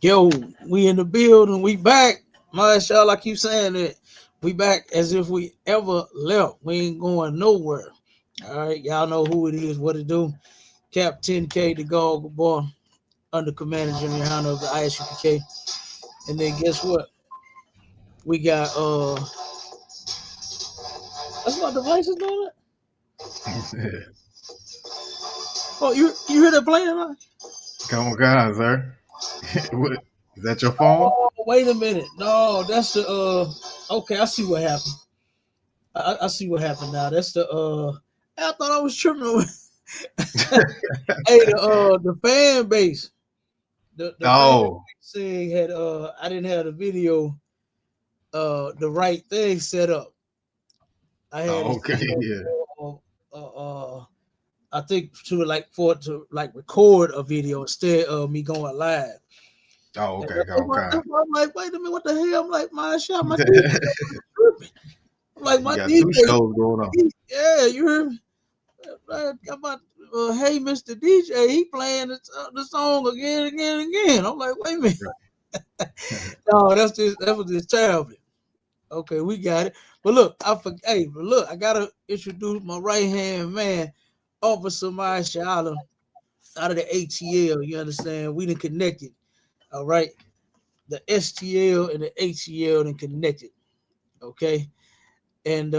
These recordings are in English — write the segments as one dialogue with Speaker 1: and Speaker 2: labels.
Speaker 1: Yo, we in the building. We back. Mashallah, I keep saying that. We back as if we ever left. We ain't going nowhere. All right, y'all know who it is, what it do. Cap 10K, the Gog Boy, under Commander General YAHANNA of the ISUPK. And then guess what? We got that's my device is doing it. Oh, you hear that playing? Huh?
Speaker 2: Come on, sir. What, is that your phone?
Speaker 1: Oh, wait a minute. No, that's the okay, I see what happened. I see what happened now. That's the I thought I was tripping. Hey, the fan base. The fan base saying had I didn't have the video the right thing set up. I had it
Speaker 2: okay, yeah.
Speaker 1: I think for it to record a video instead of me going live.
Speaker 2: Oh, okay.
Speaker 1: I'm like, wait a minute, what the hell? I'm like, my shot, my DJ tripping. I'm like, my
Speaker 2: you got
Speaker 1: DJ,
Speaker 2: two shows going on.
Speaker 1: Yeah, you heard me. About hey, Mr. DJ, he playing the song again. I'm like, wait a minute. No, that was just terrible. Okay, we got it. But look, I gotta introduce my right hand man, Officer Mashallah, out of the ATL. You understand? We done connected. All right. The STL and the ATL done connected. Okay. And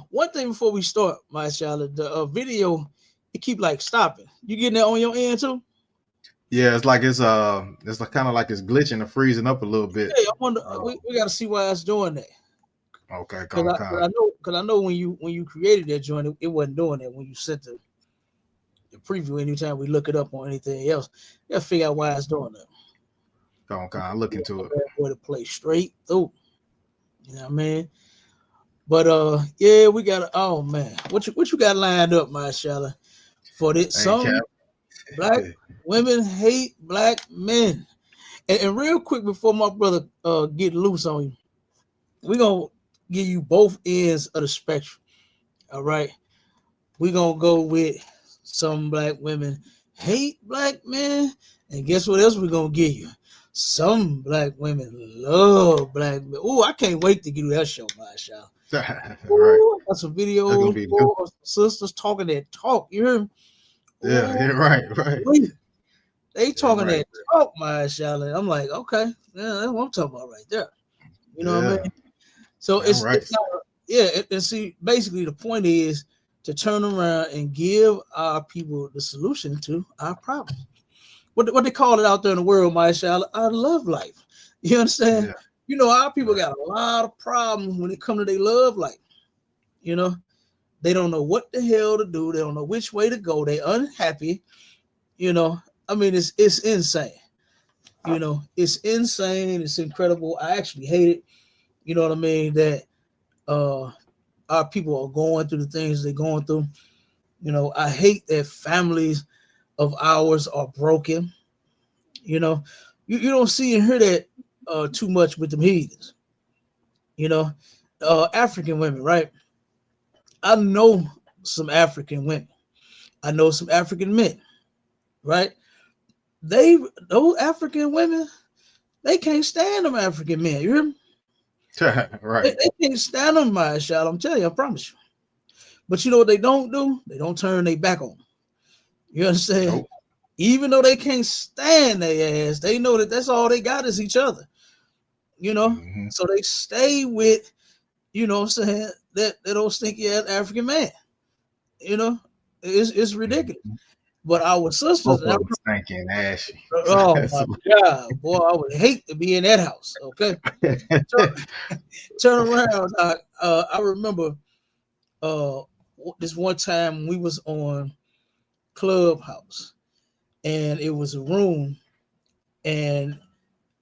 Speaker 1: one thing before we start, Mashallah, the video, it keep like stopping. You getting that on your end too?
Speaker 2: Yeah, it's kind of like it's glitching and freezing up a little bit.
Speaker 1: Yeah, I wonder. We got to see why it's doing that.
Speaker 2: Okay,
Speaker 1: because I know when you created that joint, it wasn't doing that when you sent the preview. Anytime we look it up on anything else, you gotta figure out why it's doing that.
Speaker 2: I'll look into it.
Speaker 1: For to play straight through. You know what I mean? But yeah, we got. Oh man, what you got lined up, Mashallah, for this? Some black women hate black men. And real quick before my brother get loose on you, we're gonna give you both ends of the spectrum. All right. We're gonna go with some black women hate black men. And guess what else we're gonna give you? Some black women love black men. Oh, I can't wait to get that show, Mashallah.
Speaker 2: Right.
Speaker 1: That's a video of sisters talking that talk. You hear me?
Speaker 2: Yeah, right.
Speaker 1: They talking that talk, Mashallah. I'm like, okay, yeah, that's what I'm talking about right there. You know what I mean? So it's not, and see, basically the point is to turn around and give our people the solution to our problems. What they call it out there in the world, Mashallah, our love life. You understand? Yeah. You know, our people got a lot of problems when it comes to their love life. You know, they don't know what the hell to do. They don't know which way to go. They unhappy. You know, I mean, it's insane. You know, it's insane. It's incredible. I actually hate it. You know what I mean? That our people are going through the things they're going through. You know, I hate that families of ours are broken. You know, you don't see and hear that too much with them heathens. You know, African women, right? I know some African women. I know some African men, right? Those African women, they can't stand them African men. You hear me?
Speaker 2: Right.
Speaker 1: They can't stand them, my shot. I'm telling you, I promise you. But you know what they don't do? They don't turn their back on them. You understand? Nope. Even though they can't stand their ass, they know that that's all they got is each other. You know? Mm-hmm. So they stay with, you know what I'm saying, that old stinky ass African man. You know? It's ridiculous. Mm-hmm. But our sisters,
Speaker 2: stinking ashy.
Speaker 1: Oh my God, boy, I would hate to be in that house. Okay, turn around. I remember this one time we was on Clubhouse, and it was a room, and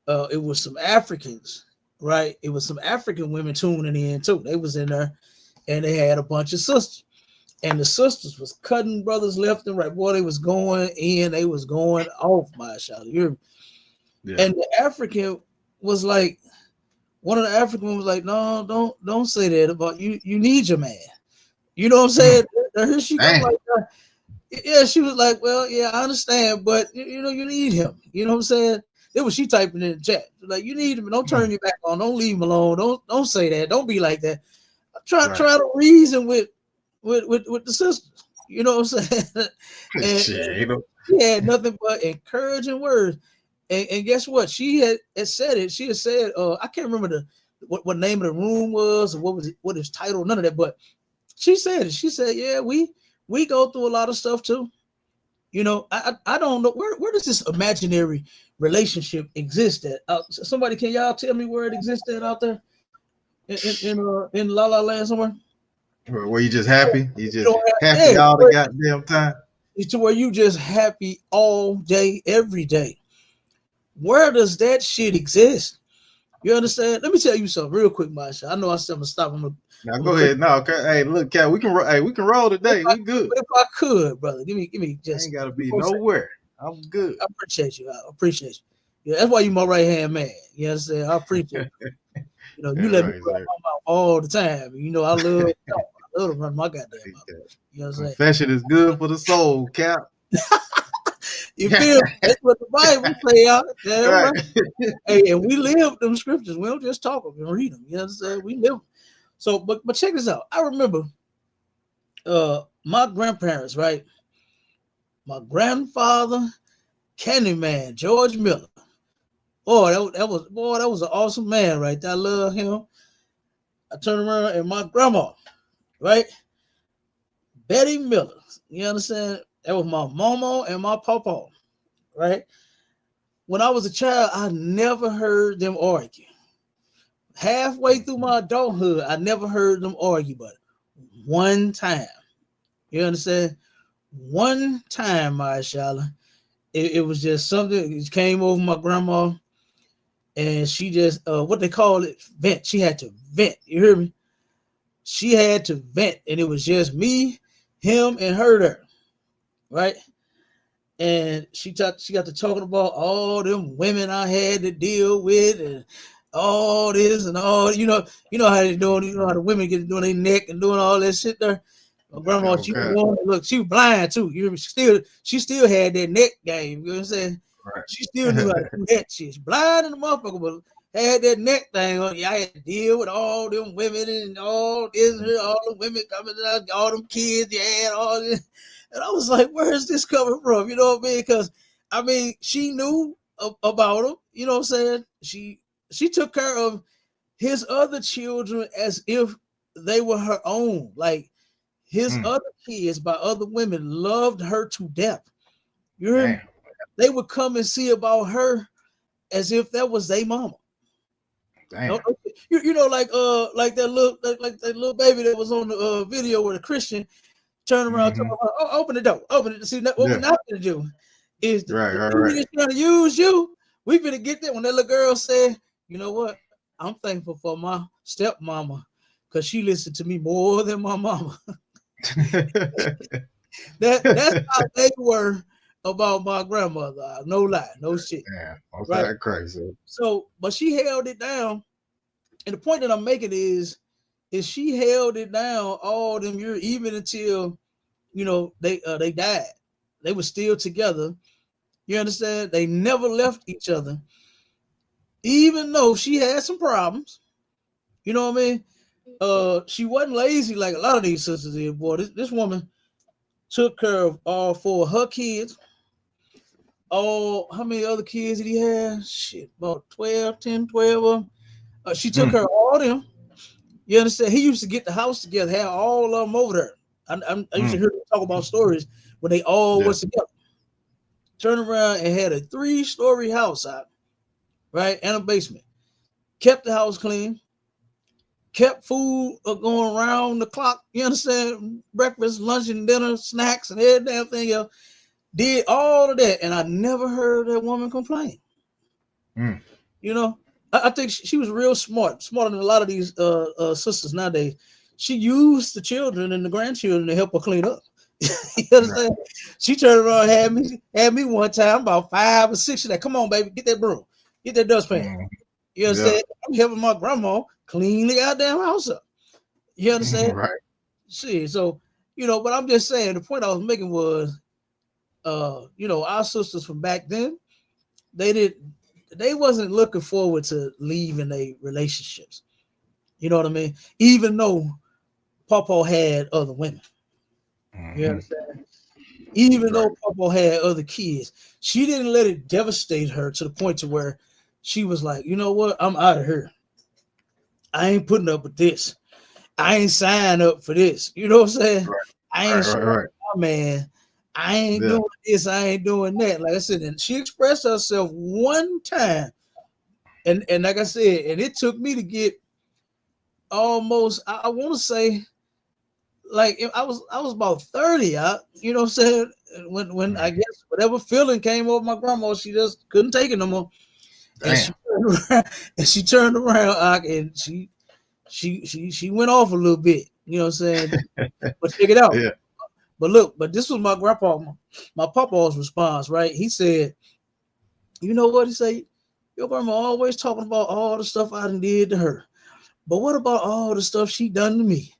Speaker 1: it was some Africans, right? It was some African women tuning in too. They was in there, and they had a bunch of sisters. And the sisters was cutting brothers left and right. Boy, they was going in. They was going off, my shot. And the African was like, one of the African was like, no, don't say that about you. You need your man. You know what I'm saying? Here she goes like that. Yeah, she was like, well, yeah, I understand, but you know, you need him. You know what I'm saying? It was she typing in the chat. Like, you need to don't turn your back on, don't leave him alone, don't say that, don't be like that. Try to reason with the sisters. You know what I'm saying? and she had nothing but encouraging words. And guess what? She had said it. She had said, I can't remember what name of the room was or what his title, none of that. But she said it. She said, yeah, we go through a lot of stuff too. You know, I don't know where does this imaginary relationship exist at? Somebody, can y'all tell me where it exists at out there in La La Land somewhere?
Speaker 2: Where you just happy? You just happy all the goddamn time?
Speaker 1: To where you just happy all day, every day. Where does that shit exist? You understand? Let me tell you something real quick, Masha. I know I said I'm gonna stop.
Speaker 2: Now go ahead. No, okay. Hey, look, Cat, we can roll today. We good.
Speaker 1: If I could, brother, give me just.
Speaker 2: I ain't gotta be nowhere. I'm good.
Speaker 1: I appreciate you. I appreciate you. Yeah, that's why you my right hand man. You understand? I appreciate you. You know, you let me run my mouth all the time. You know, I love to run my goddamn mouth. You know what I'm saying?
Speaker 2: Confession is good for the soul, Cap.
Speaker 1: You feel? That's what the Bible say out there. Right. Hey, and we live them scriptures. We don't just talk them and read them. You know what I'm saying? We live them. So, but check this out. I remember my grandparents, right? My grandfather, Candyman, George Miller. Oh, that was an awesome man, right there. I love him. I turned around and my grandma, right? Betty Miller. You understand? That was my mama and my papa, right? When I was a child, I never heard them argue. Halfway through my adulthood, I never heard them argue, but one time. You understand? One time, Mashallah, it was just something. It came over my grandma, and she just what they call it, vent. She had to vent. You hear me? She had to vent, and it was just me, him, and her there, right? And she got to talking about all them women I had to deal with, and all this and all. You know how they doing. You know how the women get doing their neck and doing all that shit there. My grandma, she was blind too. You know, she still had that neck game. You know what I'm saying? Right. She still knew how to do that shit. She's blind in the motherfucker, but had that neck thing on. Yeah, I had to deal with all them women and all this, all the women coming out, all them kids. Yeah, all this. And I was like, where is this coming from? You know what I mean? Because I mean, she knew about him. You know what I'm saying? She took care of his other children as if they were her own. Like his other kids by other women loved her to death. You hear me? They would come and see about her as if that was their mama. Damn. You know, like that little baby that was on the video with a Christian turn around, talking about, open the door, open it. See, what we're not gonna do is trying to use you. We gonna get that when that little girl said, you know what? I'm thankful for my stepmama because she listened to me more than my mama. That's how they were about my grandmother. No lie, no shit.
Speaker 2: Yeah, right? That crazy.
Speaker 1: So, but she held it down, and the point that I'm making is she held it down all them years, even until they died. They were still together. You understand? They never left each other, even though she had some problems. You know what I mean? She wasn't lazy like a lot of these sisters did. Boy, this woman took care of all four of her kids. How many other kids did he have? Shit, about 10, 12 of them. She took care of all of them. You understand? He used to get the house together, have all of them over there. I used to hear them talk about stories when they all was together. Turned around and had a 3-story house out, right? And a basement. Kept the house clean. Kept food going around the clock. You understand? Breakfast, lunch, and dinner, snacks, and every damn thing else. Did all of that. And I never heard that woman complain. You know? I think she was real smart. Smarter than a lot of these sisters nowadays. She used the children and the grandchildren to help her clean up. You understand? Right. She turned around and had me one time about 5 or 6. She's like, come on, baby, get that broom. Get that dustpan. You understand? Yeah. I'm helping my grandma clean the goddamn house up. You understand?
Speaker 2: Right.
Speaker 1: See, so, but I'm just saying, the point I was making was, our sisters from back then, they did, they wasn't looking forward to leaving their relationships. You know what I mean? Even though Papa had other women. You understand? Even though Papa had other kids, she didn't let it devastate her to the point to where she was like, you know what? I'm out of here. I ain't putting up with this. I ain't signing up for this. You know what I'm saying? I ain't showing my man. I ain't doing this. I ain't doing that. Like I said, and she expressed herself one time. And like I said, and it took me to get almost, I want to say, like I was about 30. You know what I'm saying? When I guess whatever feeling came over my grandma, she just couldn't take it no more. And she turned around and she went off a little bit. You know what I'm saying? But check it out.
Speaker 2: Yeah.
Speaker 1: But look, but this was my grandpa, my papa's response, right? He said, you know what? He said, your grandma always talking about all the stuff I done did to her. But what about all the stuff she done to me?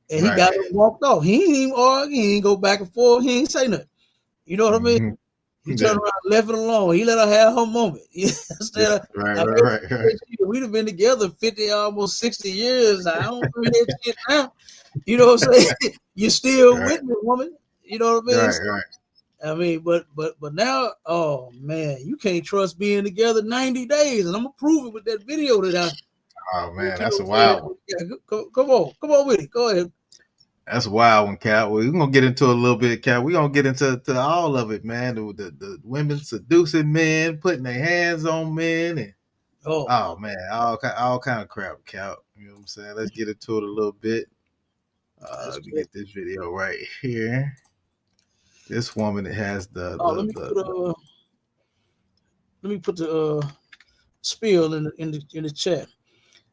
Speaker 1: And he got up and walked off. He ain't even argue. He ain't go back and forth. He ain't say nothing. You know what I mean? He turned around and left it alone. He let her have her moment. We'd have been together 50, almost 60 years. I don't do that shit now. You know what I'm saying? You're still with me, woman. You know what I mean? I mean, but now, oh man, you can't trust being together 90 days, and I'm gonna prove it with that video that I.
Speaker 2: Oh man, that's a wild one.
Speaker 1: Yeah, come on with it. Go ahead.
Speaker 2: That's a wild one, Cat. We're gonna get into a little bit, Cat. We're gonna get into all of it, man. The women seducing men, putting their hands on men, and oh man, all kind of crap, Cat. You know what I'm saying? Let's get into it a little bit. Let me get this video right here. This woman that has let
Speaker 1: me put the spiel in the chat.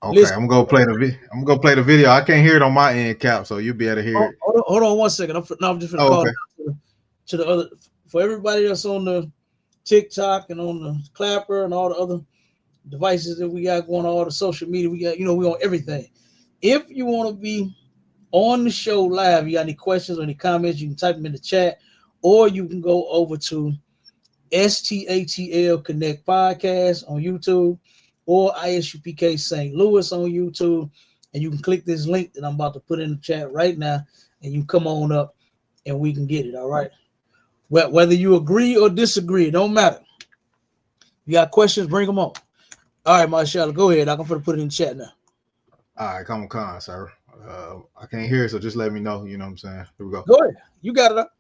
Speaker 2: Okay, listen, I'm gonna play the video. I can't hear it on my end, Cap, so you'll be able to hear it.
Speaker 1: Hold on 1 second. I'm just gonna call to the other, for everybody that's on the TikTok and on the Clapper and all the other devices that we got going on, all the social media we got. You know, we on everything. If you want to be on the show live, you got any questions or any comments, you can type them in the chat, or you can go over to STATL Connect Podcast on YouTube or ISUPK St. Louis on YouTube, and you can click this link that I'm about to put in the chat right now, and you come on up and we can get it. All right. Well, whether you agree or disagree, it don't matter. You got questions, bring them on. All right, Marshall, go ahead. I'm gonna put it in the chat now.
Speaker 2: All right, come on, sir. I can't hear it, so just let me know. You know what I'm saying? Here we go.
Speaker 1: Go ahead. You got it up.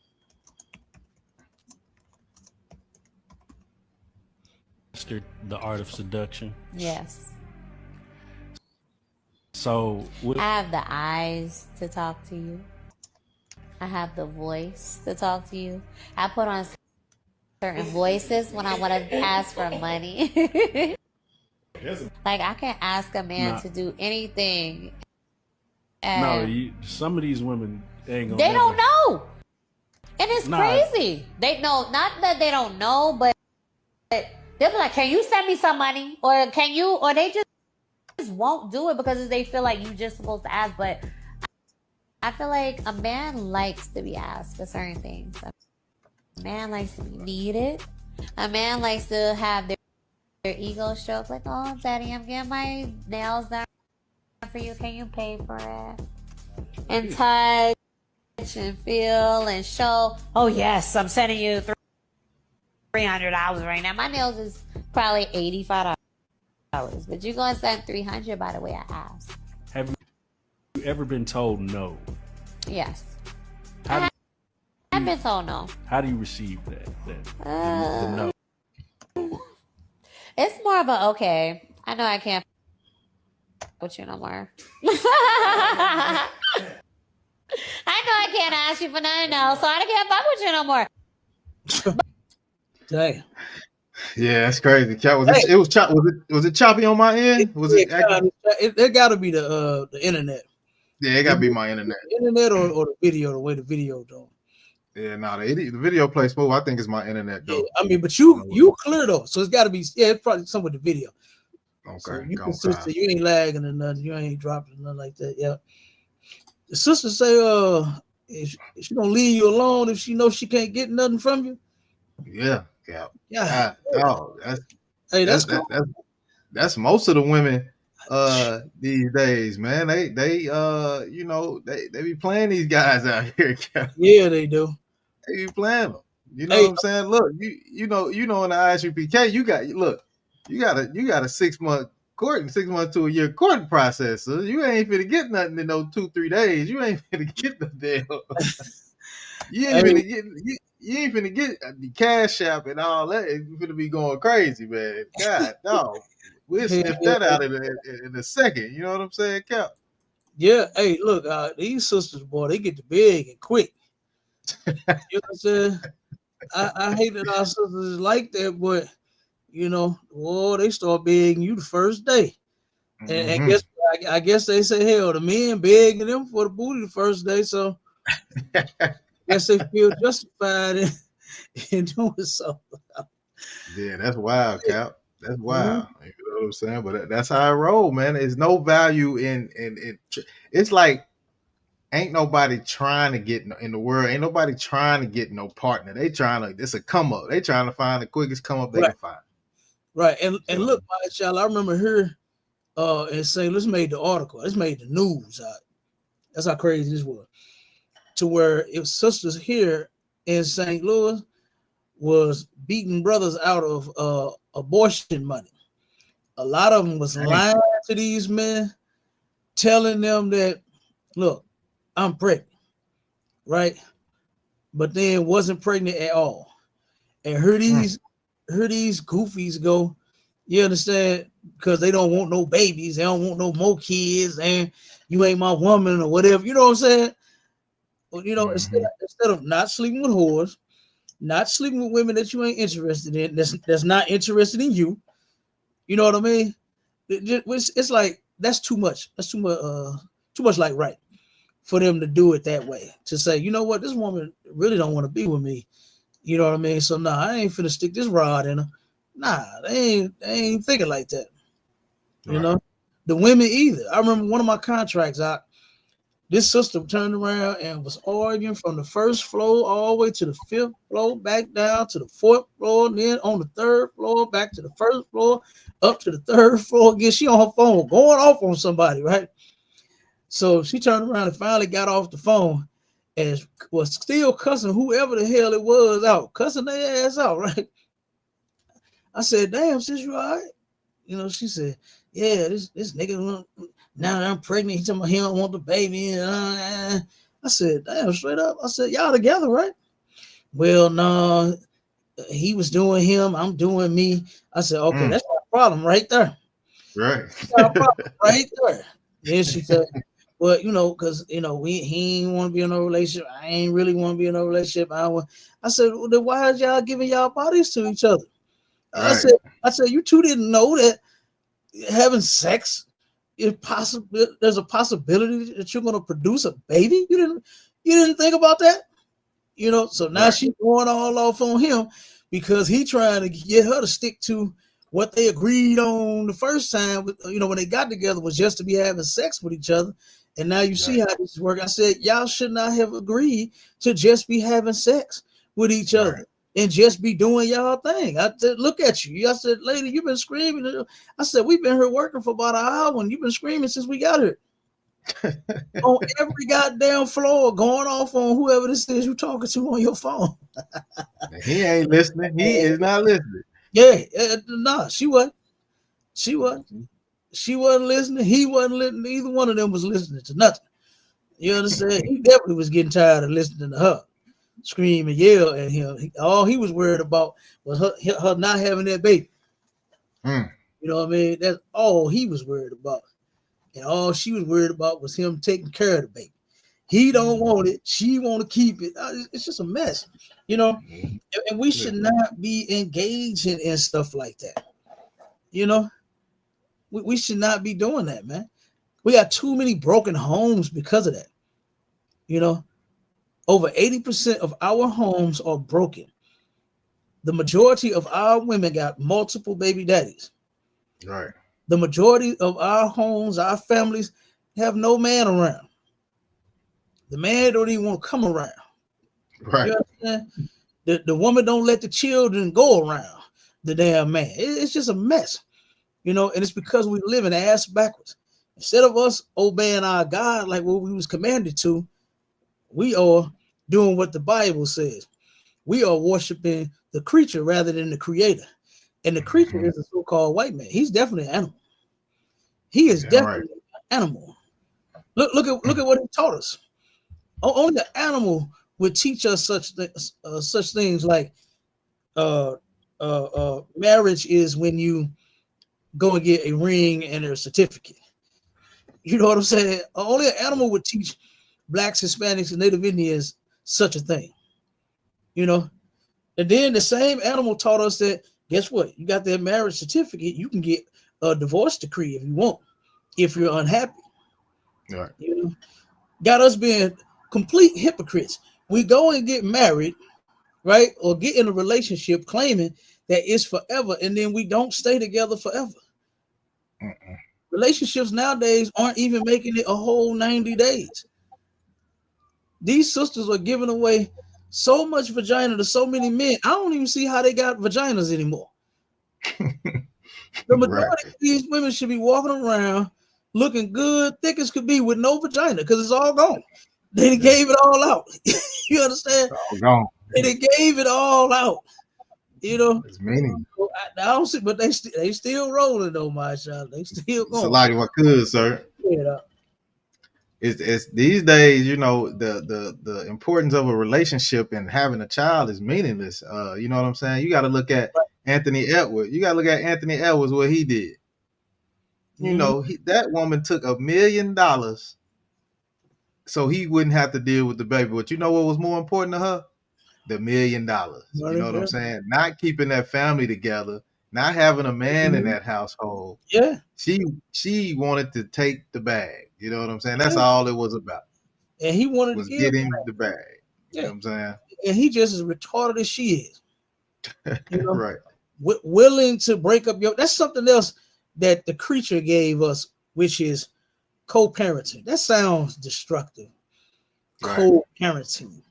Speaker 3: The art of seduction.
Speaker 4: Yes.
Speaker 3: So
Speaker 4: I have the eyes to talk to you. I have the voice to talk to you. I put on certain voices when I want to ask for money. Like I can ask a man to do anything.
Speaker 3: Some of these women
Speaker 4: they don't know, and it's crazy. They know, not that they don't know, but they'll be like, "Can you send me some money?" Or "Can you?" Or they just won't do it because they feel like you just supposed to ask. But I feel like a man likes to be asked for certain things. A man likes to be needed. A man likes to have their ego stroked. Like, "Oh, daddy, I'm getting my nails done for you. Can you pay for it?" And touch and feel and show. "Oh yes, I'm sending you $300 right now. My nails is probably $85, but you're gonna send $300 by the way I asked."
Speaker 3: Have you ever been told no?
Speaker 4: Yes. I've been told no.
Speaker 3: How do you receive that? The no.
Speaker 4: It's more of a okay. I know I can't with you no more. I know I can't ask you for nothing else, so I can't fuck with you no more.
Speaker 1: Dang.
Speaker 2: Yeah, that's crazy. Was it choppy on my end?
Speaker 1: It got to be the internet.
Speaker 2: Yeah, it got to be my internet.
Speaker 1: The internet or the video, the way the video though.
Speaker 2: Yeah, the video plays smooth. I think it's my internet though.
Speaker 1: Yeah, I mean, but you clear though, so it's got to be. Yeah, it's probably some with the video.
Speaker 2: Okay,
Speaker 1: so you consistent. You ain't lagging or nothing. You ain't dropping nothing like that. Yeah. The sister say, is she gonna leave you alone if she knows she can't get nothing from you?
Speaker 2: Yeah. Oh,
Speaker 1: Hey, that's cool.
Speaker 2: That's most of the women these days, man. They you know, they be playing these guys out here.
Speaker 1: Yeah, they do.
Speaker 2: They be playing them. You know what I'm saying? Look, you know in the ISUPK, you got a 6 month courting, 6 months to a year courting process. So you ain't finna get nothing in those 2-3 days. You ain't finna get the deal. You ain't finna get the cash app and all that. It's finna be going crazy, man. God, no. We'll sniff that out in a second. You know what I'm saying, Cap?
Speaker 1: Yeah. Hey, look, these sisters, boy, they get the big and quick. You know what I'm saying? I hate that our sisters is like that, but you know, they start begging you the first day. And I guess they say, hell, the men begging them for the booty the first day, so I guess they feel justified in doing so.
Speaker 2: Yeah, that's wild, Cap. That's wild. Mm-hmm. You know what I'm saying? But that's how I roll, man. There's no value in it's like ain't nobody trying to get in the world. Ain't nobody trying to get no partner. They trying to. It's a come up. They trying to find the quickest come up they can find.
Speaker 1: Right. And look, y'all, I remember here in St. Louis made the article. This made the news. That's how crazy this was. To where it was sisters here in St. Louis was beating brothers out of abortion money. A lot of them was lying to these men, telling them that, look, I'm pregnant, right? But then wasn't pregnant at all. And heard these goofies go, you understand? Because they don't want no babies, they don't want no more kids, and you ain't my woman or whatever. You know what I'm saying? Well, you know, instead of not sleeping with whores, not sleeping with women that you ain't interested in, that's not interested in you. You know what I mean? It's like that's too much. That's too much like right for them to do it that way. To say, you know what, this woman really don't want to be with me. You know what I mean? So nah, I ain't finna stick this rod in her. Nah, they ain't thinking like that. You know, the women either. I remember one of my contracts out. This sister turned around and was arguing from the first floor all the way to the 5th floor, back down to the 4th floor, and then on the 3rd floor, back to the 1st floor, up to the 3rd floor again. She on her phone, going off on somebody, right? So she turned around and finally got off the phone and was still cussing whoever the hell it was out, cussing their ass out, right? I said, damn, sis, you all right? You know, she said, yeah, this nigga, now that I'm pregnant, he told me he don't want the baby. I said, damn, straight up. I said, y'all together, right? Well, no, he was doing him, I'm doing me. I said, okay, that's my problem right there.
Speaker 2: Right.
Speaker 1: Problem right there. Then she said, well, you know, because, you know, he ain't want to be in a relationship. I ain't really want to be in a relationship. I said, well, then why is y'all giving y'all bodies to each other? Right. I said, you two didn't know that having sex is possible. There's a possibility that you're going to produce a baby. You didn't think about that, you know. So now she's going all off on him because he trying to get her to stick to what they agreed on the first time. You know, when they got together was just to be having sex with each other. And now you see how this is working. I said, y'all should not have agreed to just be having sex with each other. And just be doing y'all thing. I said, look at you. I said, lady, you've been screaming. I said, we've been here working for about an hour and you've been screaming since we got here. On every goddamn floor, going off on whoever this is you talking to on your phone.
Speaker 2: He ain't listening. He is not listening.
Speaker 1: Yeah, nah, she wasn't. She wasn't listening. He wasn't listening. Either one of them was listening to nothing. You understand? He definitely was getting tired of listening to her scream and yell at him. All he was worried about was her not having that baby. You know what I mean? That's all he was worried about. And all she was worried about was him taking care of the baby. He don't want it. She want to keep it. It's just a mess, you know? And we should not be engaging in stuff like that. You know? We should not be doing that, man. We got too many broken homes because of that. You know? Over 80% of our homes are broken. The majority of our women got multiple baby daddies.
Speaker 2: Right.
Speaker 1: The majority of our homes, our families have no man around. The man don't even want to come around.
Speaker 2: Right.
Speaker 1: You understand? The woman don't let the children go around. the damn man. It's just a mess, you know, and it's because we live in ass backwards. Instead of us obeying our God like what we was commanded to, we are doing what the Bible says. We are worshiping the creature rather than the creator. And the creature is a so-called white man. He's definitely an animal. He is definitely an animal. Look at what he taught us. Only the animal would teach us such things like marriage is when you go and get a ring and a certificate. You know what I'm saying? Only an animal would teach blacks, Hispanics, and Native Indians such a thing. You know, and then the same animal taught us that, guess what? You got that marriage certificate, you can get a divorce decree if you want, if you're unhappy.
Speaker 2: Right.
Speaker 1: You know, got us being complete hypocrites. We go and get married, right? Or get in a relationship claiming that it's forever, and then we don't stay together forever. Relationships nowadays aren't even making it a whole 90 days. These sisters are giving away so much vagina to so many men. I don't even see how they got vaginas anymore. The majority of these women should be walking around looking good, thick as could be, with no vagina, because it's all gone. They gave it all out. You understand?
Speaker 2: It's all gone.
Speaker 1: They gave it all out. You know,
Speaker 2: it's meaning.
Speaker 1: I don't see, but they still rolling though, my child. They still going.
Speaker 2: It's a lot of what could, sir.
Speaker 1: Yeah.
Speaker 2: It's these days, you know, the importance of a relationship and having a child is meaningless. You know what I'm saying? You got to look at Anthony Edwards. You got to look at Anthony Edwards, what he did. You know, that woman took $1 million so he wouldn't have to deal with the baby. But you know what was more important to her? The $1 million. You know what I'm saying? Not keeping that family together, not having a man in that household.
Speaker 1: Yeah.
Speaker 2: She wanted to take the bag. You know what I'm saying? That's all it was about.
Speaker 1: And he wanted
Speaker 2: was
Speaker 1: to
Speaker 2: getting the bag. You know what I'm saying?
Speaker 1: And he just as retarded as she is. You know?
Speaker 2: Right.
Speaker 1: Willing to break up that's something else that the creature gave us, which is co-parenting. That sounds destructive. Right. Co-parenting.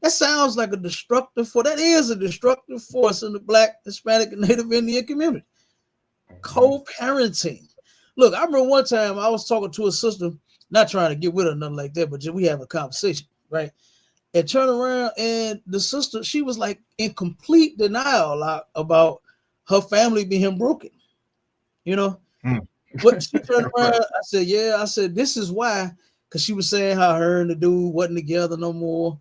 Speaker 1: That sounds like a destructive force. That is a destructive force in the Black, Hispanic, and Native Indian community. Co-parenting. Look, I remember one time I was talking to a sister, not trying to get with her or nothing like that, but just we have a conversation, right? And turn around, and the sister, she was like in complete denial about her family being broken, you know? But she turned around, I said, yeah, I said, this is why, because she was saying how her and the dude wasn't together no more.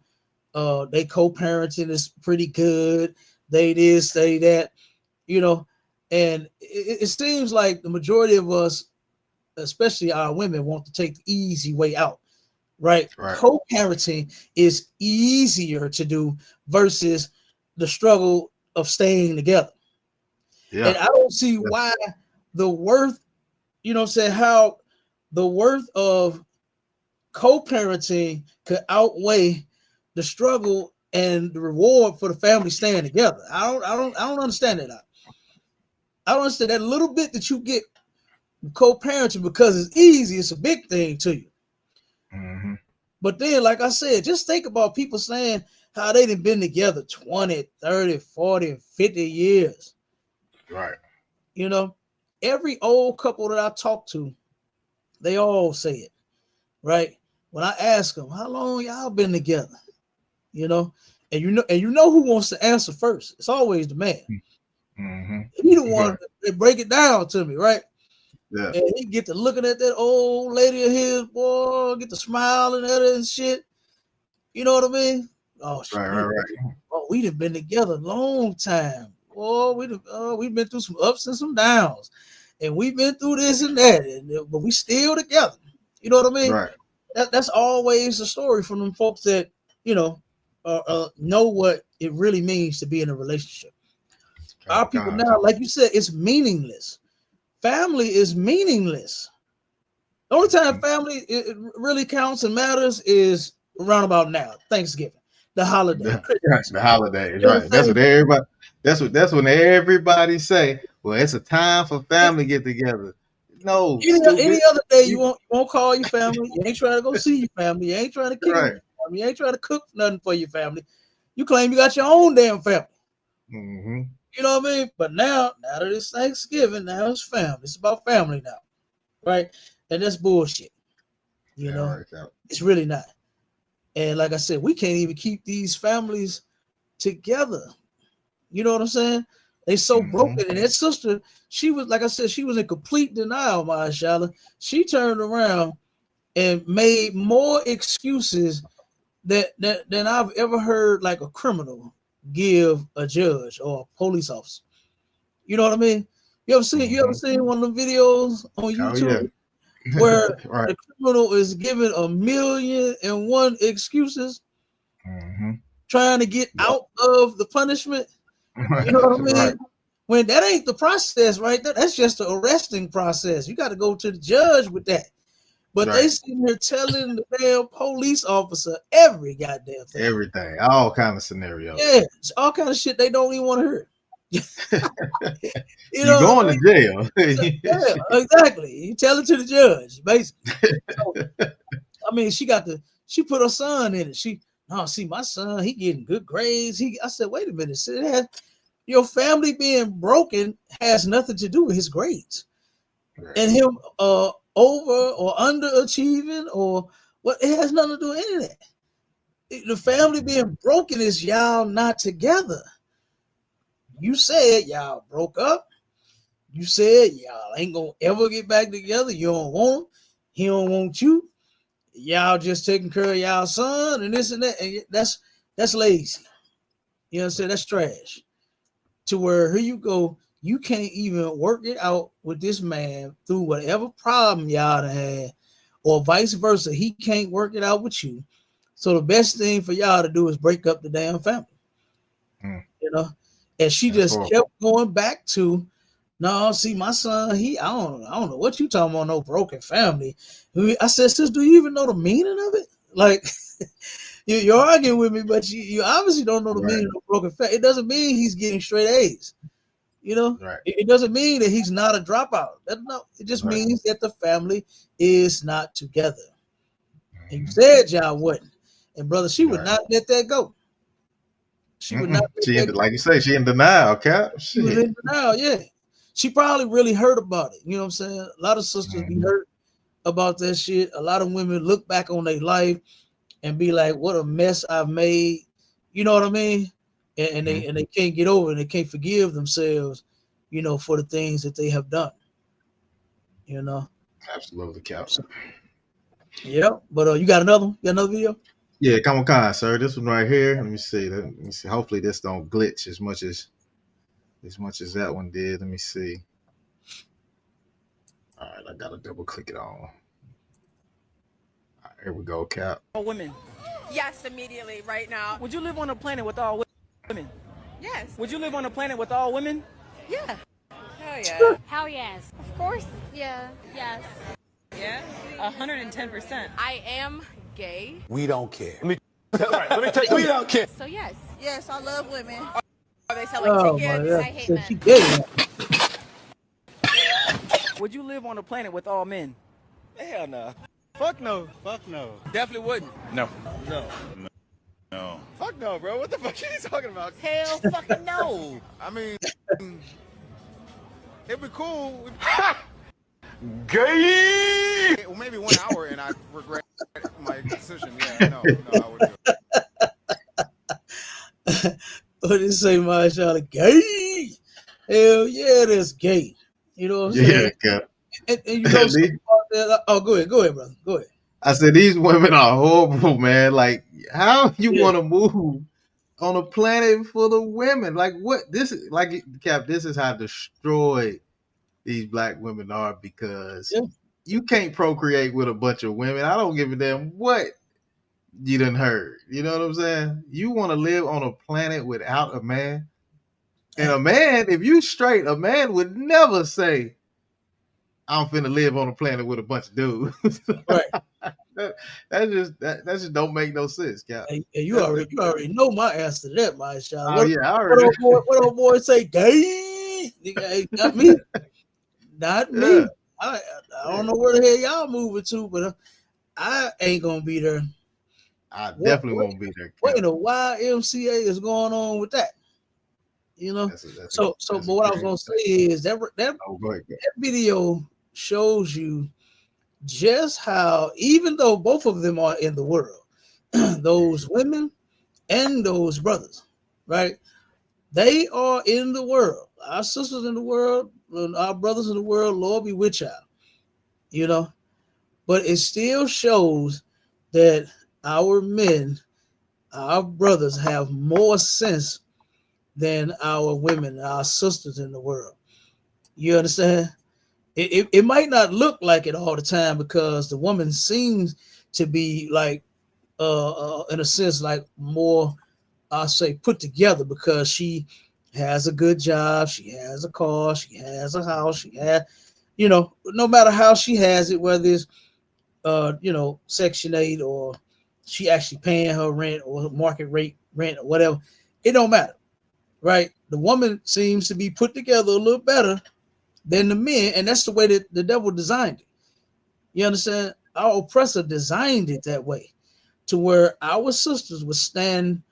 Speaker 1: They co-parenting is pretty good. They this, they that, you know? And it seems like the majority of us, especially our women, want to take the easy way out, right? Co-parenting is easier to do versus the struggle of staying together. Yeah. And I don't see why the worth, you know what I'm saying, how the worth of co-parenting could outweigh the struggle and the reward for the family staying together. I don't understand that. I don't understand that little bit that you get co-parenting because it's easy. It's a big thing to you. But then, like I said, just think about people saying how they've been together 20, 30, 40, and 50 years.
Speaker 2: Right.
Speaker 1: You know, every old couple that I talk to, they all say it, right? When I ask them, how long y'all been together? You know, and you know who wants to answer first. It's always the man. He the one that break it down to me, right? Yeah. And he get to looking at that old lady of his, boy, get to smiling at her and shit. You know what I mean? Oh, right. Oh, we done been together a long time. Oh, we've been through some ups and some downs, and we've been through this and that, but we still together. You know what I mean?
Speaker 2: Right.
Speaker 1: That's always the story from them folks that, you know what it really means to be in a relationship. Our people now, like you said, it's meaningless. Family is meaningless. The only time family it really counts and matters is around about now, Thanksgiving, the holiday.
Speaker 2: The holidays, right? That's what everybody. That's when everybody say, "Well, it's a time for family get together." No,
Speaker 1: any other day you won't call your family. You ain't trying to go see your family. You ain't trying to kick your family. You ain't trying to cook nothing for your family. You claim you got your own damn family. You know what I mean? But now that it's Thanksgiving, now it's family. It's about family now, right? And that's bullshit. You know, it's really not. And like I said, we can't even keep these families together. You know what I'm saying? They so broken. And that sister, she was, like I said, she was in complete denial, Mashallah. She turned around and made more excuses than I've ever heard like a criminal give a judge or a police officer. You know what I mean? You ever seen one of them videos on YouTube where the criminal is giving 1,000,001 excuses trying to get out of the punishment? You know what I mean? When that ain't the process right there, that's just the arresting process. You got to go to the judge with that. But they sitting here telling the damn police officer every goddamn thing.
Speaker 2: Everything, all kind of scenarios.
Speaker 1: Yeah, it's all kind of shit they don't even want to hear.
Speaker 2: You're going to jail.
Speaker 1: Yeah, exactly. You tell it to the judge, basically. So, I mean, she put her son in it. See, my son, he getting good grades. I said, wait a minute, your family being broken has nothing to do with his grades. And him over or underachieving or what, it has nothing to do with any of that. The family being broken is y'all not together. You said y'all broke up. You said y'all ain't gonna ever get back together. You don't want him. He don't want you. Y'all just taking care of y'all son and this and that. And that's lazy. You know what I'm saying? That's trash. To where here you go, you can't even work it out with this man through whatever problem y'all had, or vice versa. He can't work it out with you. So the best thing for y'all to do is break up the damn family. You know? And she just kept going back to, no, see, my son, I don't know what you talking about, no broken family. I said, sis, do you even know the meaning of it? Like, you're arguing with me, but you obviously don't know the meaning of broken family. It doesn't mean he's getting straight A's. You know, it doesn't mean that he's not a dropout. It just means that the family is not together. And you said y'all wouldn't. And brother, she would not let that go. She would not.
Speaker 2: Like you say, she in denial, Cap.
Speaker 1: She was in denial, yeah. She probably really hurt about it. You know what I'm saying? A lot of sisters be hurt about that shit. A lot of women look back on their life and be like, what a mess I've made. You know what I mean? And they can't get over it. They can't forgive themselves, you know, for the things that they have done. You know?
Speaker 2: Absolutely, Cap.
Speaker 1: Yeah, but you got another one? You got another video?
Speaker 2: Yeah, come on, sir. This one right here. Let me see. Hopefully this don't glitch as much as that one did. Let me see. All right, I gotta double click it on. All right, here we go, Cap.
Speaker 5: All women.
Speaker 6: Yes, immediately, right now.
Speaker 5: Would you live on a planet with all women?
Speaker 6: Yes.
Speaker 5: Would you live on a planet with all women?
Speaker 6: Yeah. Hell yeah.
Speaker 7: Hell yes. Of course. Yeah. Yes.
Speaker 6: Yeah.
Speaker 7: 110%.
Speaker 6: I am gay.
Speaker 8: We don't care. Let me tell you, we don't care.
Speaker 7: So yes.
Speaker 6: Yes, I love women. Are they selling tickets?
Speaker 1: I
Speaker 7: hate men.
Speaker 1: she gay.
Speaker 5: Would you live on a planet with all men?
Speaker 9: Hell no. Fuck no. Fuck no.
Speaker 5: Definitely wouldn't.
Speaker 9: No. No. Fuck no, bro. What the fuck are you talking about?
Speaker 5: Hell fucking no.
Speaker 9: I mean, it'd be cool.
Speaker 8: Gay.
Speaker 9: Well, maybe 1 hour and I regret my decision. Yeah, no, I would do it.
Speaker 1: What did it say, Mashallah? Gay? Hell yeah, that's gay. You know what I'm saying?
Speaker 2: Yeah,
Speaker 1: and you know something about that? Oh, go ahead, brother. Go ahead.
Speaker 2: I said these women are horrible, man. Like, how you want to move on a planet full of women? Like, what? This is like, Cap. This is how destroyed these black women are, because you can't procreate with a bunch of women. I don't give a damn what you done heard. You know what I'm saying? You want to live on a planet without a man. And a man, if you straight, a man would never say, I'm finna live on a planet with a bunch of dudes.
Speaker 1: Right.
Speaker 2: that just don't make no sense, Cap.
Speaker 1: Hey, you already know my answer to that, Mashallah.
Speaker 2: Oh, yeah, I already.
Speaker 1: What old boy say? Gay? Nigga, not me. Not me. Yeah. I don't know where the hell y'all moving to, but I ain't gonna be there.
Speaker 2: I definitely won't be there.
Speaker 1: What in the YMCA is going on with that? You know.
Speaker 2: That's
Speaker 1: But what I was gonna say is that that video shows you just how, even though both of them are in the world, those women and those brothers, right? They are in the world. Our sisters in the world, our brothers in the world, Lord be with y'all. You know, but it still shows that our men, our brothers, have more sense than our women, our sisters in the world. You understand? It might not look like it all the time because the woman seems to be like, in a sense, like more, I'll say, put together because she has a good job, she has a car, she has a house, she has, you know, no matter how she has it, whether it's, you know, Section 8 or she actually paying her rent or market rate rent or whatever, it don't matter, right? The woman seems to be put together a little better than the men, and that's the way that the devil designed it. You understand? Our oppressor designed it that way to where our sisters would stand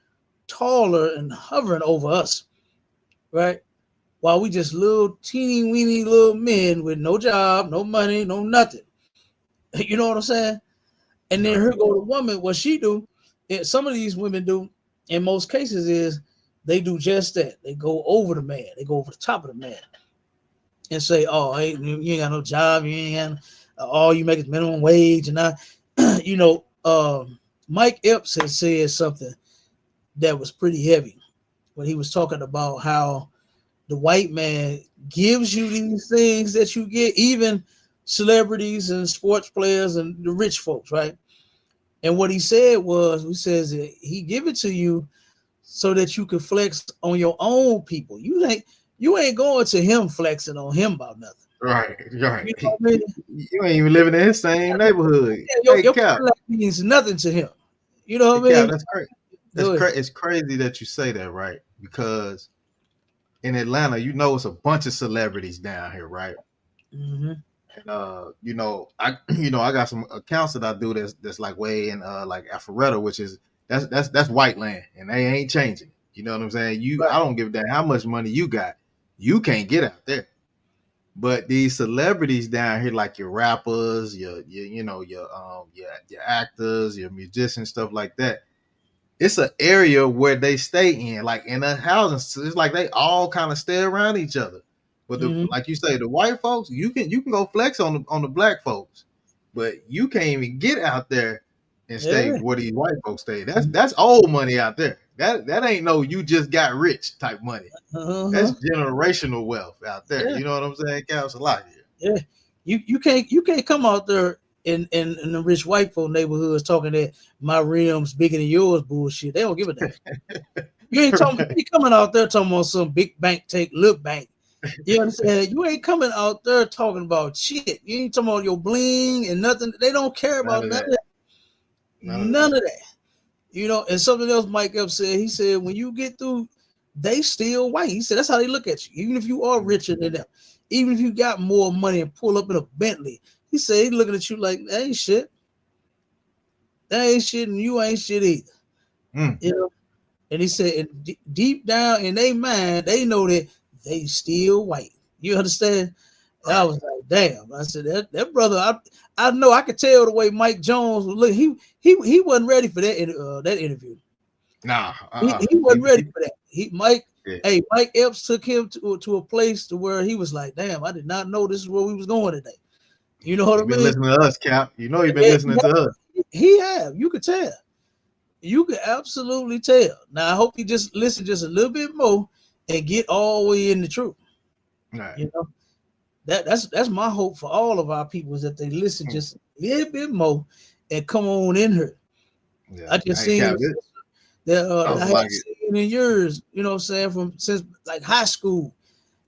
Speaker 1: taller and hovering over us, right? While we just little teeny weeny little men with no job, no money, no nothing. You know what I'm saying? And then here go the woman. What she do, some of these women do, in most cases, is they do just that. They go over the man. They go over the top of the man and say, "Oh, hey, you ain't got no job. You ain't got all you make is minimum wage." And I, you know, Mike Epps had said something that was pretty heavy when he was talking about how the white man gives you these things that you get, even celebrities and sports players and the rich folks, right? And what he said was, he says that he give it to you so that you can flex on your own people. You ain't going to him flexing on him about nothing.
Speaker 2: Right.
Speaker 1: You know what I mean?
Speaker 2: You ain't even living in his same neighborhood.
Speaker 1: Yeah, your flex means nothing to him. You know what I mean?
Speaker 2: That's crazy. It's crazy that you say that, right? Because in Atlanta, you know, it's a bunch of celebrities down here, right?
Speaker 1: Mm-hmm.
Speaker 2: And I got some accounts that I do that's like way in like Alpharetta, which is that's white land, and they ain't changing. You know what I'm saying? I don't give a damn how much money you got, you can't get out there. But these celebrities down here, like your rappers, your actors, your musicians, stuff like that, it's an area where they stay in, like in a housing. It's like they all kind of stay around each other. But like you say, the white folks, you can go flex on the black folks, but you can't even get out there and stay where these white folks stay. That's old money out there. That ain't no you just got rich type money. That's generational wealth out there. You know what I'm saying? Counts a lot here.
Speaker 1: Yeah, you can't come out there in the rich white folk neighborhoods talking that my rims bigger than yours bullshit. They don't give a damn. You ain't coming out there talking about some big bank take look bank. You understand? You ain't coming out there talking about shit. You ain't talking about your bling and nothing. They don't care about none of that. None of that. You know, and something else Mike Epps said, he said, when you get through, they still white. He said, that's how they look at you. Even if you are richer than them, even if you got more money and pull up in a Bentley, he said, he's looking at you like, that ain't shit. That ain't shit, and you ain't shit either. You know? And he said, deep down in their mind, they know that they still white. You understand? Right. I was like, damn. I said, that brother, I know I could tell the way Mike Jones was looking. He wasn't ready for that interview.
Speaker 2: Nah.
Speaker 1: He wasn't ready for that. Mike Epps took him to a place to where he was like, damn, I did not know this is where we was going today. You know what I mean?
Speaker 2: Been listening to us, Cap. You know you've been listening to us.
Speaker 1: He have. You could tell. You could absolutely tell. Now I hope you just listen just a little bit more and get all the way in the truth.
Speaker 2: Right.
Speaker 1: You know, that's my hope for all of our people is that they listen just a little bit more and come on in here.
Speaker 2: Yeah.
Speaker 1: I just seen that I haven't seen in years, you know what I'm saying, since like high school.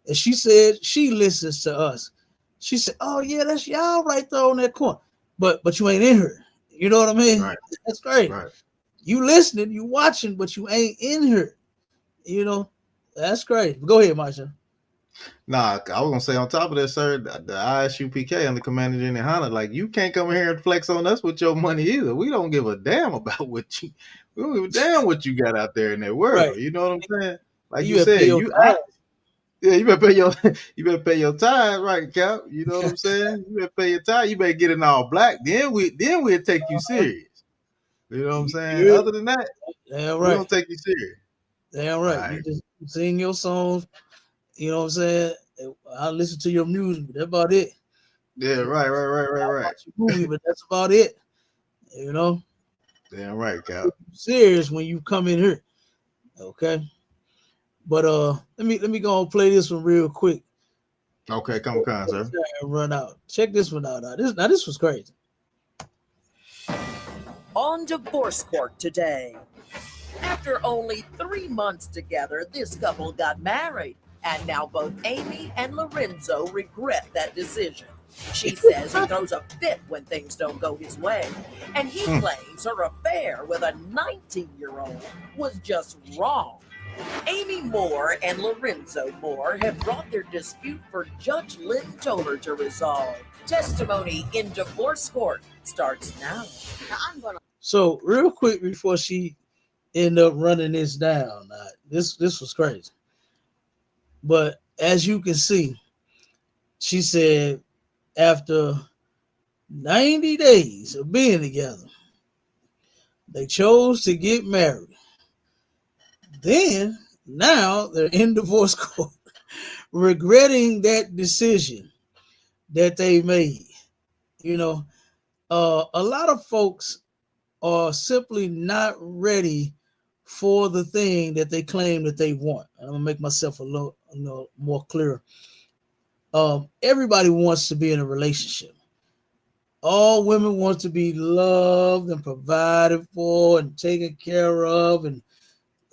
Speaker 1: And she said she listens to us. She said, "Oh yeah, that's y'all right there on that corner." But you ain't in here. You know what I mean?
Speaker 2: Right.
Speaker 1: That's great.
Speaker 2: Right.
Speaker 1: You listening, you watching, but you ain't in here. You know, that's great. Go ahead, Marsha.
Speaker 2: Nah, I was gonna say on top of that, sir, the ISUPK under Commander Jenny Hanna, like you can't come here and flex on us with your money either. We don't give a damn about we don't give a damn what you got out there in that world. Right. You know what I'm saying? like you said, you better pay your you better pay your time, right, Cap? You know what I'm saying? You better pay your time. You better get it all black. Then we'll take you serious. You know what I'm saying? Other than that, we don't take you serious.
Speaker 1: Damn right. You just sing your songs. You know what I'm saying? I listen to your music. That's about it.
Speaker 2: Yeah, right.
Speaker 1: Watch your movie, but that's about it. You know.
Speaker 2: Damn right, Cap.
Speaker 1: Serious when you come in here. Okay. But let me go and play this one real quick.
Speaker 2: Okay, come on, sir.
Speaker 1: Run out. Check this one out. This was crazy.
Speaker 10: On divorce court today. After only 3 months together, this couple got married, and now both Amy and Lorenzo regret that decision. She says he throws a fit when things don't go his way, and he claims her affair with a 19-year-old was just wrong. Amy Moore and Lorenzo Moore have brought their dispute for Judge Lynn Toler to resolve. Testimony in divorce court starts now.
Speaker 1: So real quick before she end up running this down, this was crazy. But as you can see, she said after 90 days of being together, they chose to get married. Then now they're in divorce court, regretting that decision that they made. You know, a lot of folks are simply not ready for the thing that they claim that they want. I'm gonna make myself a little more clear. Everybody wants to be in a relationship. All women want to be loved and provided for and taken care of and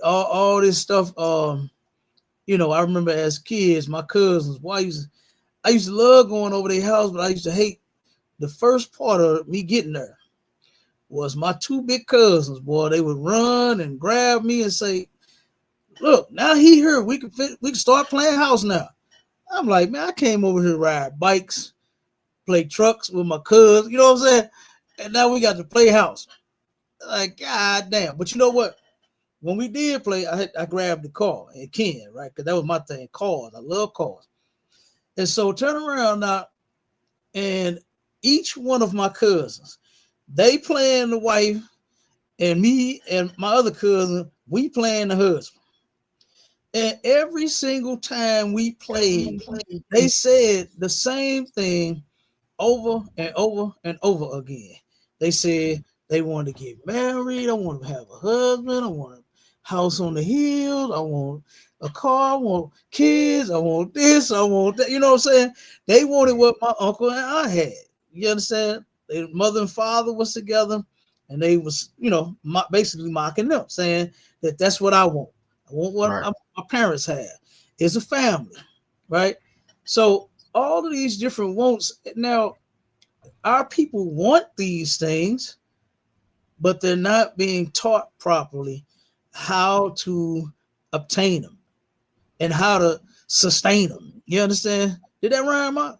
Speaker 1: all this stuff. You know, I remember as kids, my cousins, I used to love going over their house, but I used to hate the first part of me getting there was my two big cousins, boy. They would run and grab me and say, look, now he here. We can start playing house now. I'm like, man, I came over here to ride bikes, play trucks with my cousins, you know what I'm saying? And now we got to play house. Like, god damn. But you know what? When we did play, I grabbed the car and Ken, right? Because that was my thing, cars. I love cars. And so turn around now, and each one of my cousins, they playing the wife, and me and my other cousin, we playing the husband. And every single time we played, they said the same thing over and over and over again. They said they want to get married. I want to have a husband. I want a house on the hills. I want a car. I want kids. I want this. I want that. You know what I'm saying? They wanted what my uncle and I had. You understand? Their mother and father was together, and they was, you know, basically mocking them, saying that that's what I want. I want what my parents had. It's a family, right? So all of these different wants. Now, our people want these things, but they're not being taught properly how to obtain them and how to sustain them. You understand? Did that rhyme out?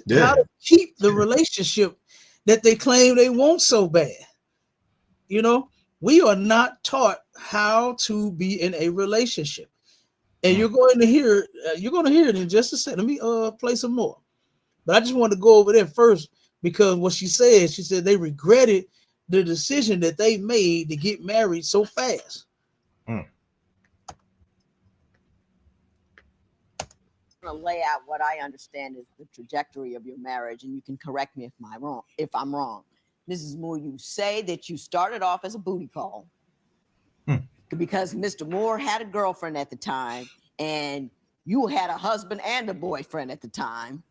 Speaker 1: Yeah. How to keep the relationship that they claim they want so bad. You know, we are not taught how to be in a relationship. And you're going to hear it in just a second. Let me play some more. But I just wanted to go over there first because what she said they regretted the decision that they made to get married so fast.
Speaker 11: To lay out what I understand is the trajectory of your marriage, and you can correct me if I'm wrong. Mrs. Moore, you say that you started off as a booty call because Mr. Moore had a girlfriend at the time, and you had a husband and a boyfriend at the time.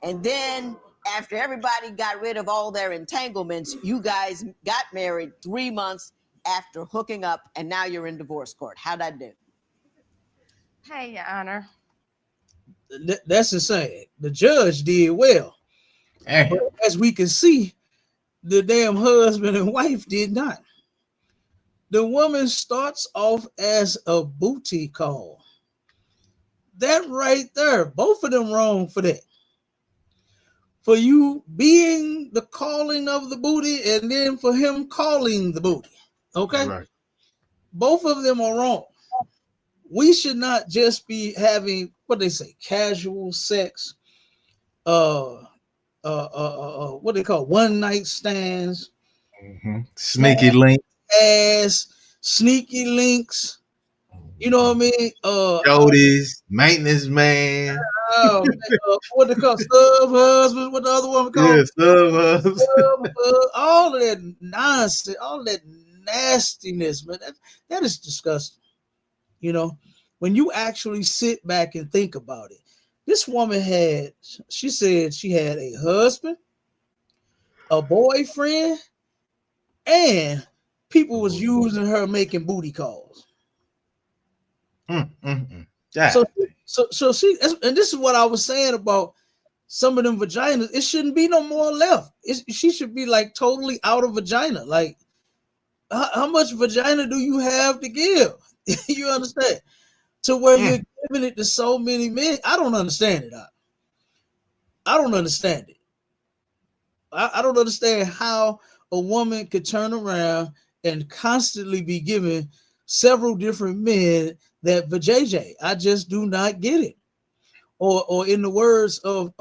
Speaker 11: And then after everybody got rid of all their entanglements, you guys got married 3 months after hooking up, and now you're in divorce court. How'd I do?
Speaker 7: Hey, Your Honor.
Speaker 1: That's insane. The judge did well. But as we can see, the damn husband and wife did not. The woman starts off as a booty call. That right there, both of them wrong for that. For you being the calling of the booty and then for him calling the booty. Okay? Right. Both of them are wrong. we should not just be having what they say, casual sex, what they call one night stands,
Speaker 2: sneaky link,
Speaker 1: sneaky links. You know what I mean?
Speaker 2: Jody's maintenance man.
Speaker 1: What they call sub husbands? What the other one called?
Speaker 2: Yeah, sub husbands.
Speaker 1: All of that nonsense, all of that nastiness, man. That is disgusting. You know, when you actually sit back and think about it, this woman she said she had a husband, a boyfriend, and people was using her making booty calls. So she, and this is what I was saying about some of them vaginas. It shouldn't be no more left. She should be like totally out of vagina. Like, how much vagina do you have to give? You understand? To where you're giving it to so many men. I don't understand it. I don't understand it. I don't understand how a woman could turn around and constantly be giving several different men that vajayjay. I just do not get it. Or in the words of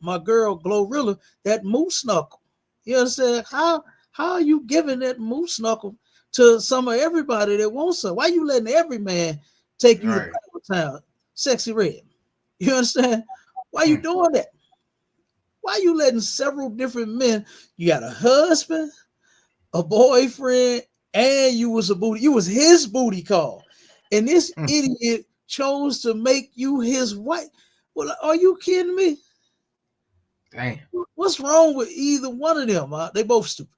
Speaker 1: my girl Glorilla, that moose knuckle. You understand? How are you giving that moose knuckle to some of everybody that wants some? Why you letting every man take you to town, Sexy Red? You understand? Why you doing that? Why you letting several different men? You got a husband, a boyfriend, and you was his booty call, and this idiot chose to make you his wife. Well, are you kidding me?
Speaker 2: Damn.
Speaker 1: What's wrong with either one of them? They both stupid.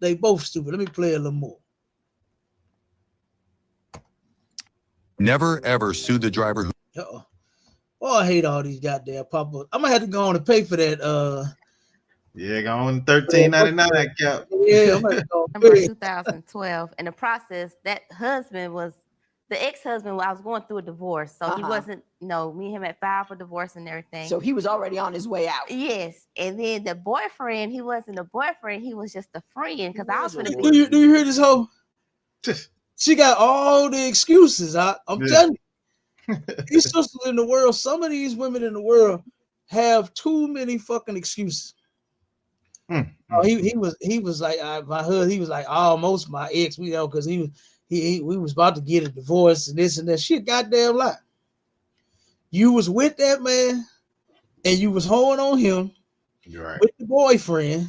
Speaker 1: They both stupid. Let me play a little more.
Speaker 12: Never ever sue the driver who.
Speaker 1: Oh, I hate all these goddamn pop-ups. I'm gonna have to go on and pay for that.
Speaker 2: Yeah, go on $13.99 that cap.
Speaker 1: Yeah, I'm gonna go.
Speaker 7: Number 2012. In the process, that husband was the ex-husband. I was going through a divorce, so he wasn't. No, me and him had filed for divorce and everything.
Speaker 11: So he was already on his way out.
Speaker 7: Yes, and then the boyfriend, he wasn't a boyfriend. He was just a friend. Because I was gonna
Speaker 1: Do you hear this hoe? She got all the excuses. I'm telling you. These sisters in the world, some of these women in the world have too many fucking excuses. He was like my husband. He was like almost my ex. We know because we was about to get a divorce and this and that. Shit, goddamn lie. You was with that man, and you was holding on him with the boyfriend,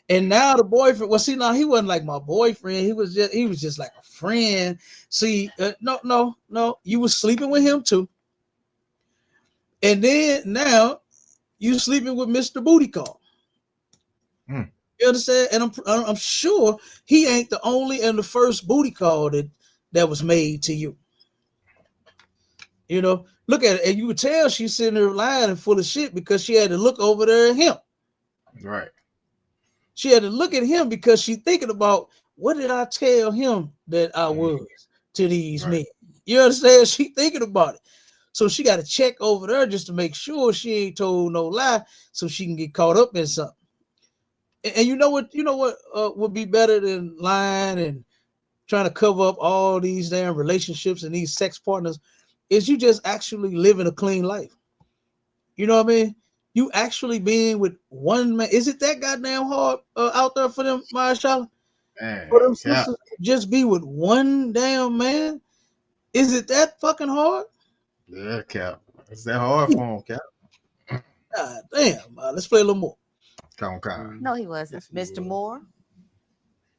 Speaker 1: and now the boyfriend. Well, see, now he wasn't like my boyfriend. He was just like a friend. See, no, you was sleeping with him too, and then now you sleeping with Mr. Booty Call. You understand? And I'm sure he ain't the only and the first booty call that was made to you. You know, look at it, and you could tell she's sitting there lying and full of shit because she had to look over there at him.
Speaker 2: Right.
Speaker 1: She had to look at him because she thinking about what did I tell him that I was to these men. You understand? She thinking about it. So she got to check over there just to make sure she ain't told no lie so she can get caught up in something. And you know what would be better than lying and trying to cover up all these damn relationships and these sex partners is you just actually living a clean life. You know what I mean? You actually being with one man. Is it that goddamn hard out there for them, Marshala? For them sisters just be with one damn man? Is it that fucking hard?
Speaker 2: Yeah, Cap. Is that hard for him, Cap?
Speaker 1: God damn. Let's play a little more.
Speaker 7: No, he wasn't.
Speaker 11: Mr. Moore?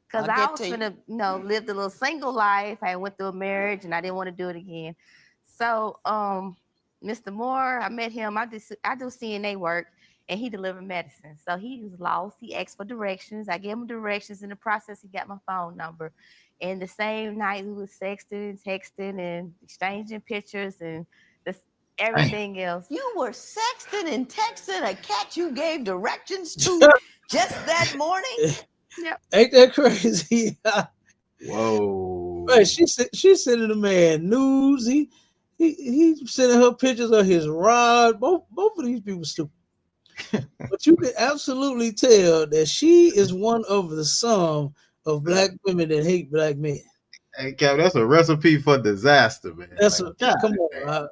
Speaker 7: Because I was gonna, lived a little single life. I went through a marriage and I didn't want to do it again. So, Mr. Moore, I met him. I do CNA work, and he delivered medicine. So he was lost. He asked for directions. I gave him directions. In the process, he got my phone number. And the same night, we was texting, and exchanging pictures and everything else.
Speaker 11: You were sexting and texting a cat you gave directions to just that morning?
Speaker 7: Yep.
Speaker 1: Ain't that crazy?
Speaker 2: Whoa.
Speaker 1: Right, she sending the man nudes. He sending her pictures of his rod. Both of these people stupid. But you can absolutely tell that she is one of the sum of black women that hate black men.
Speaker 2: Hey, Cap, that's a recipe for disaster, man.
Speaker 1: That's
Speaker 2: like,
Speaker 1: come on,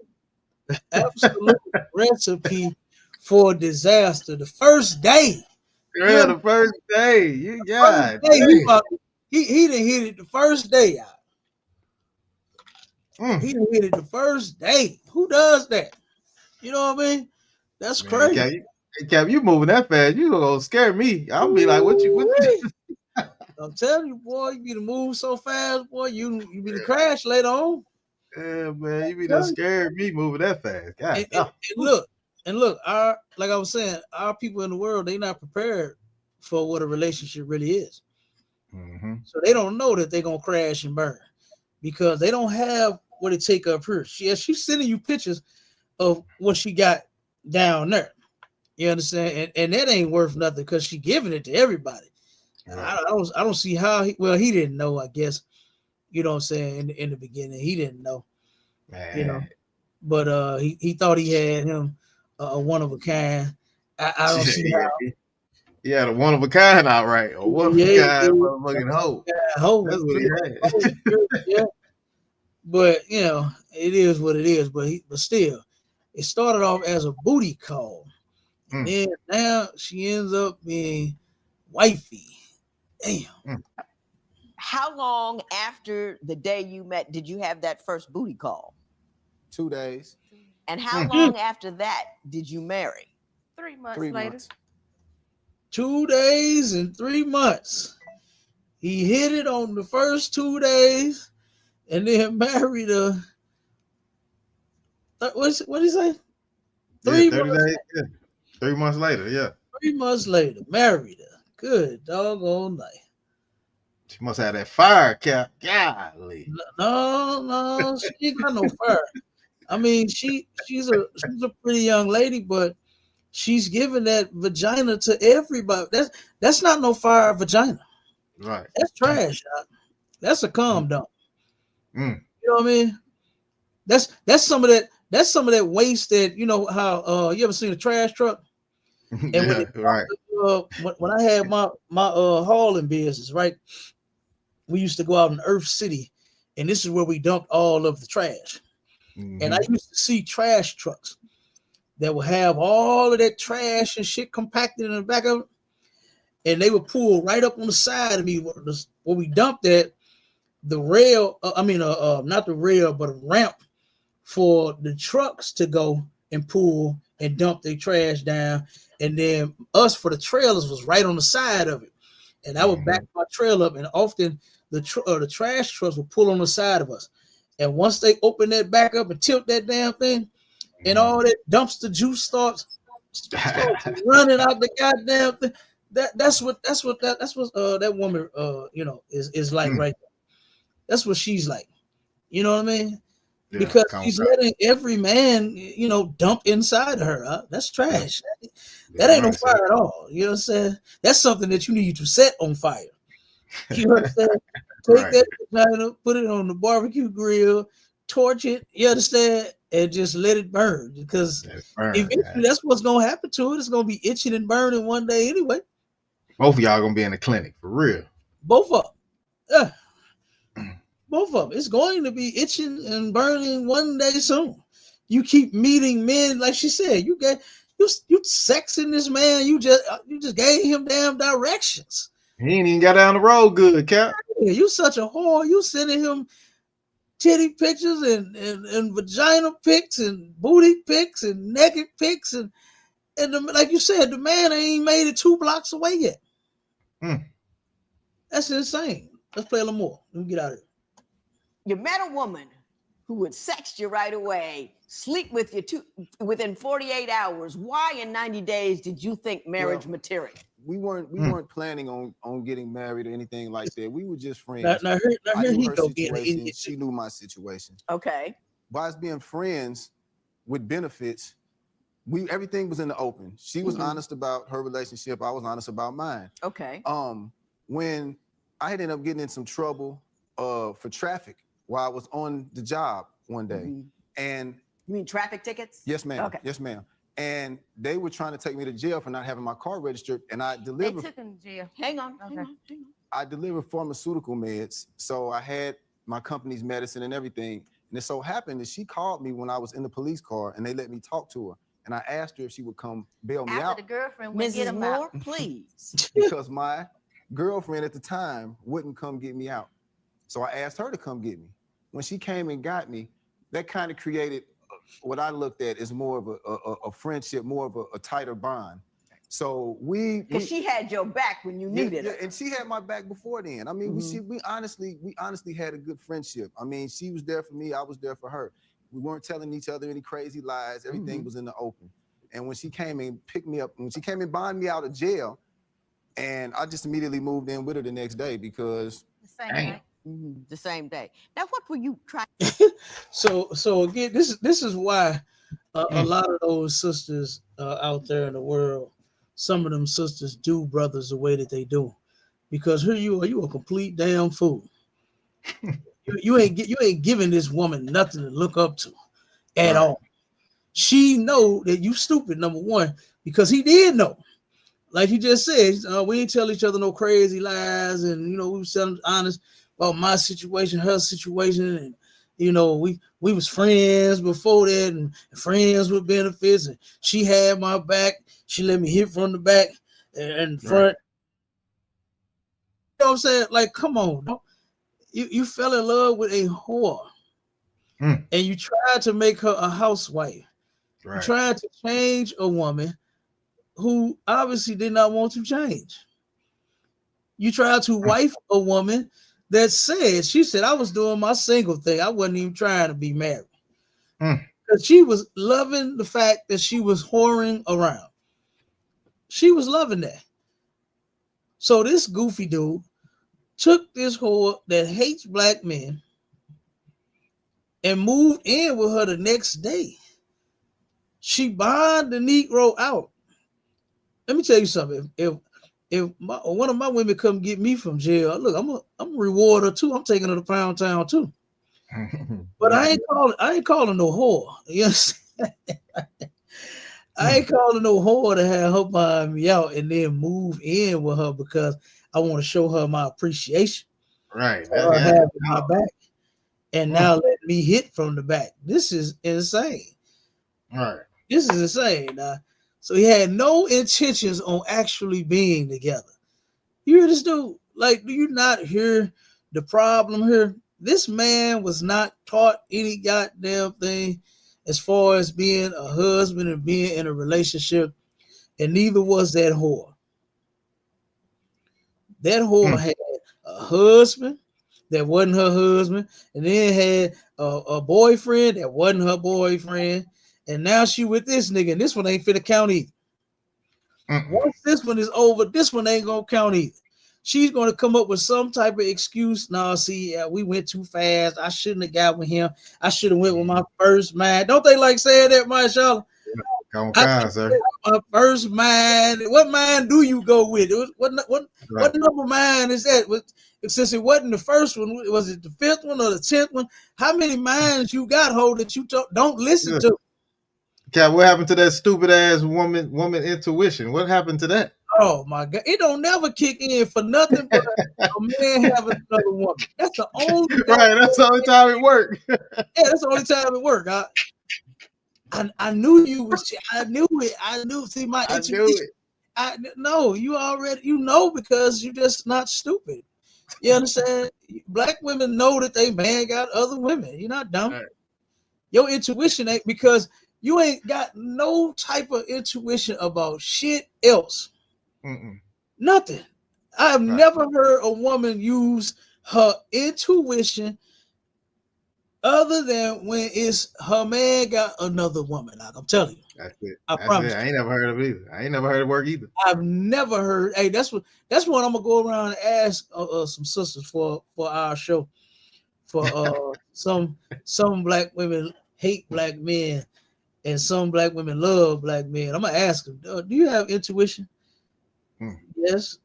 Speaker 1: absolute recipe for disaster. The first day.
Speaker 2: Yeah, the first day. You got
Speaker 1: he done hit it the first day out. He done hit it the first day. Who does that? You know what I mean? That's crazy.
Speaker 2: Cap, you moving that fast? You gonna scare me? I'll be like, what you
Speaker 1: I'm telling you, boy, you be to move so fast, boy. You be to crash later on.
Speaker 2: Yeah, man, you be done scared me moving that fast. God,
Speaker 1: and look, our like I was saying, our people in the world, they not prepared for what a relationship really is. So they don't know that they're gonna crash and burn because they don't have what it take up here. She's sending you pictures of what she got down there. You understand? And that ain't worth nothing because she giving it to everybody. Right. I don't see how he didn't know, I guess. You know what I'm saying? In the beginning, he didn't know. Man. You know, but he thought he had him a one of a kind. I don't see how.
Speaker 2: He had a one of a kind outright, a one of a kind motherfucking hoe. That's what he had.
Speaker 1: Yeah. But you know, it is what it is. But still, it started off as a booty call. And then now she ends up being wifey. Damn.
Speaker 11: How long after the day you met did you have that first booty call?
Speaker 9: 2 days.
Speaker 11: And how long after that did you marry?
Speaker 7: 3 months later.
Speaker 1: 2 days and 3 months. He hit it on the first 2 days and then married her. What did he say?
Speaker 2: 30 days. Yeah. 3 months later, yeah.
Speaker 1: 3 months later, married her. Good doggone night.
Speaker 2: She must have that fire, Cap. Golly.
Speaker 1: No, she ain't got no fire. I mean, she's a pretty young lady, but she's giving that vagina to everybody. That's not no fire vagina.
Speaker 2: Right.
Speaker 1: That's trash. That's a cum dump. You know what I mean? That's some of that. That's some of that waste that, you know how you ever seen a trash truck? And when I had my hauling business, right? We used to go out in Earth City, and this is where we dumped all of the trash. And I used to see trash trucks that would have all of that trash and shit compacted in the back of it, and they would pull right up on the side of me where we dumped at the rail. Not the rail, but a ramp for the trucks to go and pull and dump their trash down, and then us for the trailers was right on the side of it, and I would back my trail up, and often the trash trucks would pull on the side of us, and once they open that back up and tilt that damn thing, and all that dumpster juice starts running out the goddamn thing. That's what that woman is like right there. That's what she's like. You know what I mean? Yeah, because she's letting every man, dump inside of her. Huh? That's trash. That ain't no fire at all. You know what I'm saying? That's something that you need to set on fire. You understand? Take that vagina, put it on the barbecue grill, torch it, you understand, and just let it burn. Because eventually that's what's gonna happen to it. It's gonna be itching and burning one day anyway.
Speaker 2: Both of y'all gonna be in the clinic for real.
Speaker 1: Both of them. Both of them. It's going to be itching and burning one day soon. You keep meeting men, like she said. You sexing this man. You just gave him damn directions.
Speaker 2: He ain't even got down the road good, Cap.
Speaker 1: Yeah, you such a whore. You sending him titty pictures and vagina pics and booty pics and naked pics and like you said, the man ain't made it 2 blocks away yet. That's insane. Let's play a little more. Let me get out of here.
Speaker 11: You met a woman who would sext you right away, sleep with you within 48 hours. Why in 90 days did you think marriage material?
Speaker 9: We weren't planning on getting married or anything like that. We were just friends.
Speaker 1: Now here he go being an idiot.
Speaker 9: She knew my situation.
Speaker 11: Okay.
Speaker 9: By us being friends with benefits, everything was in the open. She was honest about her relationship. I was honest about mine.
Speaker 11: Okay.
Speaker 9: When I ended up getting in some trouble for traffic while I was on the job one day, and
Speaker 11: you mean traffic tickets?
Speaker 9: Yes, ma'am.
Speaker 11: Okay.
Speaker 9: Yes, ma'am. And they were trying to take me to jail for not having my car registered, and I delivered.
Speaker 7: They took him to jail.
Speaker 11: Hang on.
Speaker 9: I delivered pharmaceutical meds, so I had my company's medicine and everything. And it so happened that she called me when I was in the police car, and they let me talk to her. And I asked her if she would come bail me out.
Speaker 7: The girlfriend would get
Speaker 11: Mrs.
Speaker 7: him
Speaker 11: Moore,
Speaker 7: out.
Speaker 11: please.
Speaker 9: Because my girlfriend at the time wouldn't come get me out. So I asked her to come get me. When she came and got me, that kind of created what I looked at as more of a friendship, more of a tighter bond. So
Speaker 11: because she had your back when you needed her.
Speaker 9: And she had my back before then. I mean, we honestly had a good friendship. I mean, she was there for me, I was there for her. We weren't telling each other any crazy lies. Everything was in the open. And when she came and picked me up, when she came and bonded me out of jail, and I just immediately moved in with her the next day because
Speaker 11: the same day. Now, what were you trying?
Speaker 1: So again, this is why a lot of those sisters out there in the world, some of them sisters do brothers the way that they do, because here you a complete damn fool. you ain't giving this woman nothing to look up to at all. She know that you stupid, number one, because he did know. Like you just said, we ain't tell each other no crazy lies, and we was telling honest about my situation, her situation, and we was friends before that, and friends with benefits, and she had my back. She let me hit from the back and front. You know what I'm saying? Like, come on, you fell in love with a whore, and you tried to make her a housewife. You tried to change a woman who obviously did not want to change. You tried to wife a woman that she said, I was doing my single thing. I wasn't even trying to be married. Because she was loving the fact that she was whoring around. She was loving that. So this goofy dude took this whore that hates black men and moved in with her the next day. She bonded the Negro out. Let me tell you something. If one of my women come get me from jail, look, I'm a reward her too. I'm taking her to Pound Town too. But I ain't calling no whore. Yes. I ain't calling no whore to have her buy me out and then move in with her because I want to show her my appreciation.
Speaker 2: Right.
Speaker 1: For her having my back. And now let me hit from the back. This is insane.
Speaker 2: Right.
Speaker 1: This is insane. So he had no intentions on actually being together. You hear this dude? Like, do you not hear the problem here? This man was not taught any goddamn thing as far as being a husband and being in a relationship, and neither was that whore. That whore had a husband that wasn't her husband, and then had a boyfriend that wasn't her boyfriend, and now she with this nigga, and this one ain't finna count either. Once this one is over, this one ain't gonna count either. She's gonna come up with some type of excuse. No, see, we went too fast. I shouldn't have got with him. I should have went with my first man. Don't they like saying that, Marshall?
Speaker 2: Come on, sir.
Speaker 1: My first man. What man do you go with? What number man is that? Since it wasn't the first one, was it the 5th one or the 10th one? How many minds you got, hold that you don't listen to?
Speaker 2: Cat, what happened to that stupid ass woman intuition? What happened to that?
Speaker 1: Oh my God! It don't never kick in for nothing but a man having another woman. That's the only
Speaker 2: right. That's the only time it worked.
Speaker 1: Yeah, that's the only time it worked. I knew you was. I knew it. I knew. See, my intuition. No, you already. You know because you just not stupid. You understand? Black women know that they man got other women. You're not dumb. Right. Your intuition ain't because you ain't got no type of intuition about shit else. Nothing. I have never heard a woman use her intuition other than when it's her man got another woman. Like I'm telling you.
Speaker 2: That's it.
Speaker 1: I promise.
Speaker 2: I ain't never heard of it either. I ain't never heard it work either.
Speaker 1: I've never heard. Hey, that's what I'm gonna go around and ask some sisters for our show. For some black women hate black men and some black women love black men. I'm gonna ask them, do you have intuition? Yes.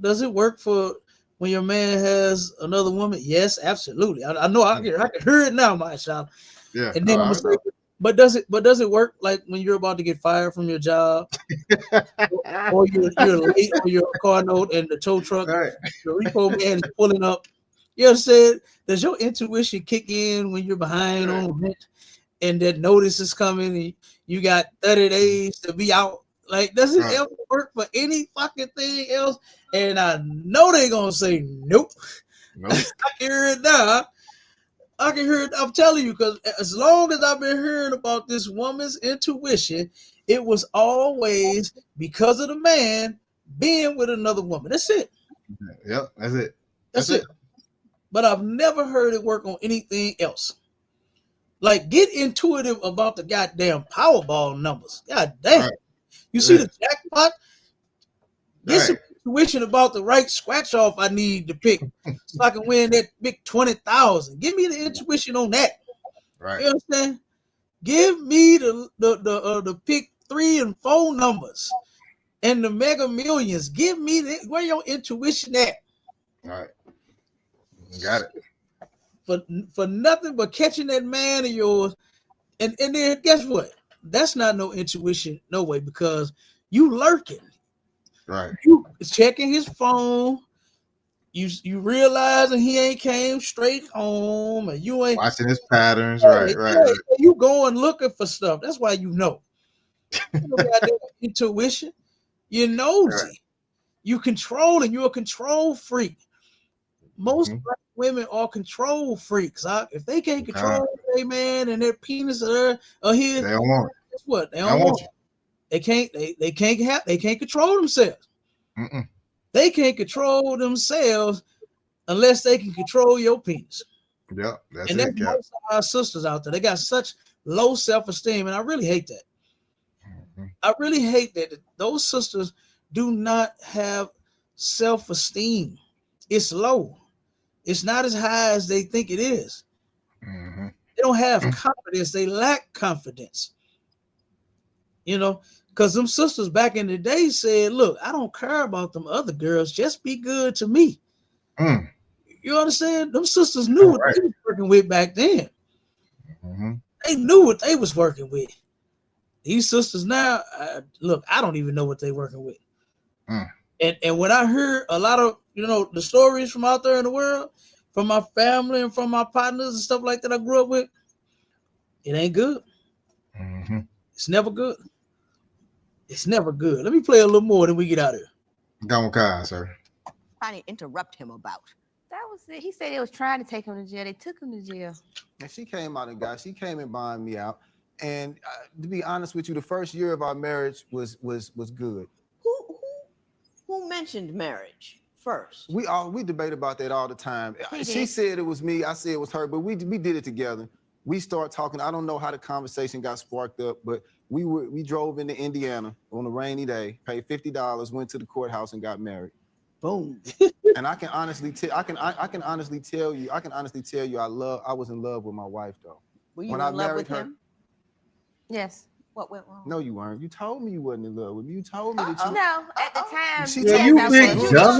Speaker 1: Does it work for when your man has another woman? Yes, absolutely. I know I can hear it now, my child.
Speaker 2: Yeah.
Speaker 1: And then I'm gonna say, but does it work like when you're about to get fired from your job, or you're late on your car note and the tow truck, the repo man is pulling up, You understand? Does your intuition kick in when you're behind on rent and that notice is coming and you got 30 days to be out? Like, does it ever work for any fucking thing else? And I know they're gonna say nope. I can hear it now. I can hear it. I'm telling you, because as long as I've been hearing about this woman's intuition, it was always because of the man being with another woman. That's it.
Speaker 2: Yep, that's it.
Speaker 1: That's it. But I've never heard it work on anything else. Like, get intuitive about the goddamn Powerball numbers. God damn. You see the jackpot? Get some intuition about the right scratch off I need to pick so I can win that big 20,000. Give me the intuition on that.
Speaker 2: Right.
Speaker 1: You understand? Give me the pick 3 and 4 numbers and the Mega Millions. Give me where your intuition at.
Speaker 2: All right. Got it.
Speaker 1: For nothing but catching that man of yours. And then guess what? That's not no intuition, no way, because you lurking.
Speaker 2: Right.
Speaker 1: You checking his phone. You realizing he ain't came straight home, and you ain't
Speaker 2: watching his patterns. Right.
Speaker 1: You going looking for stuff. That's why you know. You got intuition. You're nosy. Right. You controlling. You're a control freak. Most black women are control freaks. If they can't control their man and their penis or his,
Speaker 2: they don't want it.
Speaker 1: Guess what? They don't want it. They can't control themselves.
Speaker 2: Mm-mm.
Speaker 1: They can't control themselves unless they can control your penis.
Speaker 2: Yep, that's
Speaker 1: most of our sisters out there. They got such low self-esteem, and I really hate that.
Speaker 2: Mm-hmm.
Speaker 1: I really hate that those sisters do not have self-esteem. It's low. It's not as high as they think it is.
Speaker 2: Mm-hmm.
Speaker 1: They don't have confidence. They lack confidence. You know, because them sisters back in the day said, look, I don't care about them other girls. Just be good to me.
Speaker 2: Mm.
Speaker 1: You understand? Them sisters knew what they was working with back then.
Speaker 2: Mm-hmm.
Speaker 1: They knew what they was working with. These sisters now, look, I don't even know what they working with.
Speaker 2: Mm.
Speaker 1: And when I hear a lot of, the stories from out there in the world, from my family and from my partners and stuff like that I grew up with, it ain't good.
Speaker 2: Mm-hmm.
Speaker 1: It's never good. It's never good. Let me play a little more, then we get out of here.
Speaker 2: Go on, sir.
Speaker 11: Trying to interrupt him about.
Speaker 7: That was it. He said they was trying to take him to jail. They took him to jail.
Speaker 9: And she came out and she came and bonded me out. And to be honest with you, the first year of our marriage was good.
Speaker 11: Who mentioned marriage first?
Speaker 9: We debate about that all the time. She said it was me. I said it was her, but we did it together. We start talking. I don't know how the conversation got sparked up, but we drove into Indiana on a rainy day, paid $50, went to the courthouse and got married.
Speaker 11: Boom.
Speaker 9: And I can honestly tell you, I was in love with my wife though.
Speaker 11: Were you in love with him?
Speaker 7: Yes.
Speaker 11: What went wrong?
Speaker 9: No, you weren't. You told me you wasn't in love with me. You told me that you.
Speaker 7: No, at the time.
Speaker 9: She told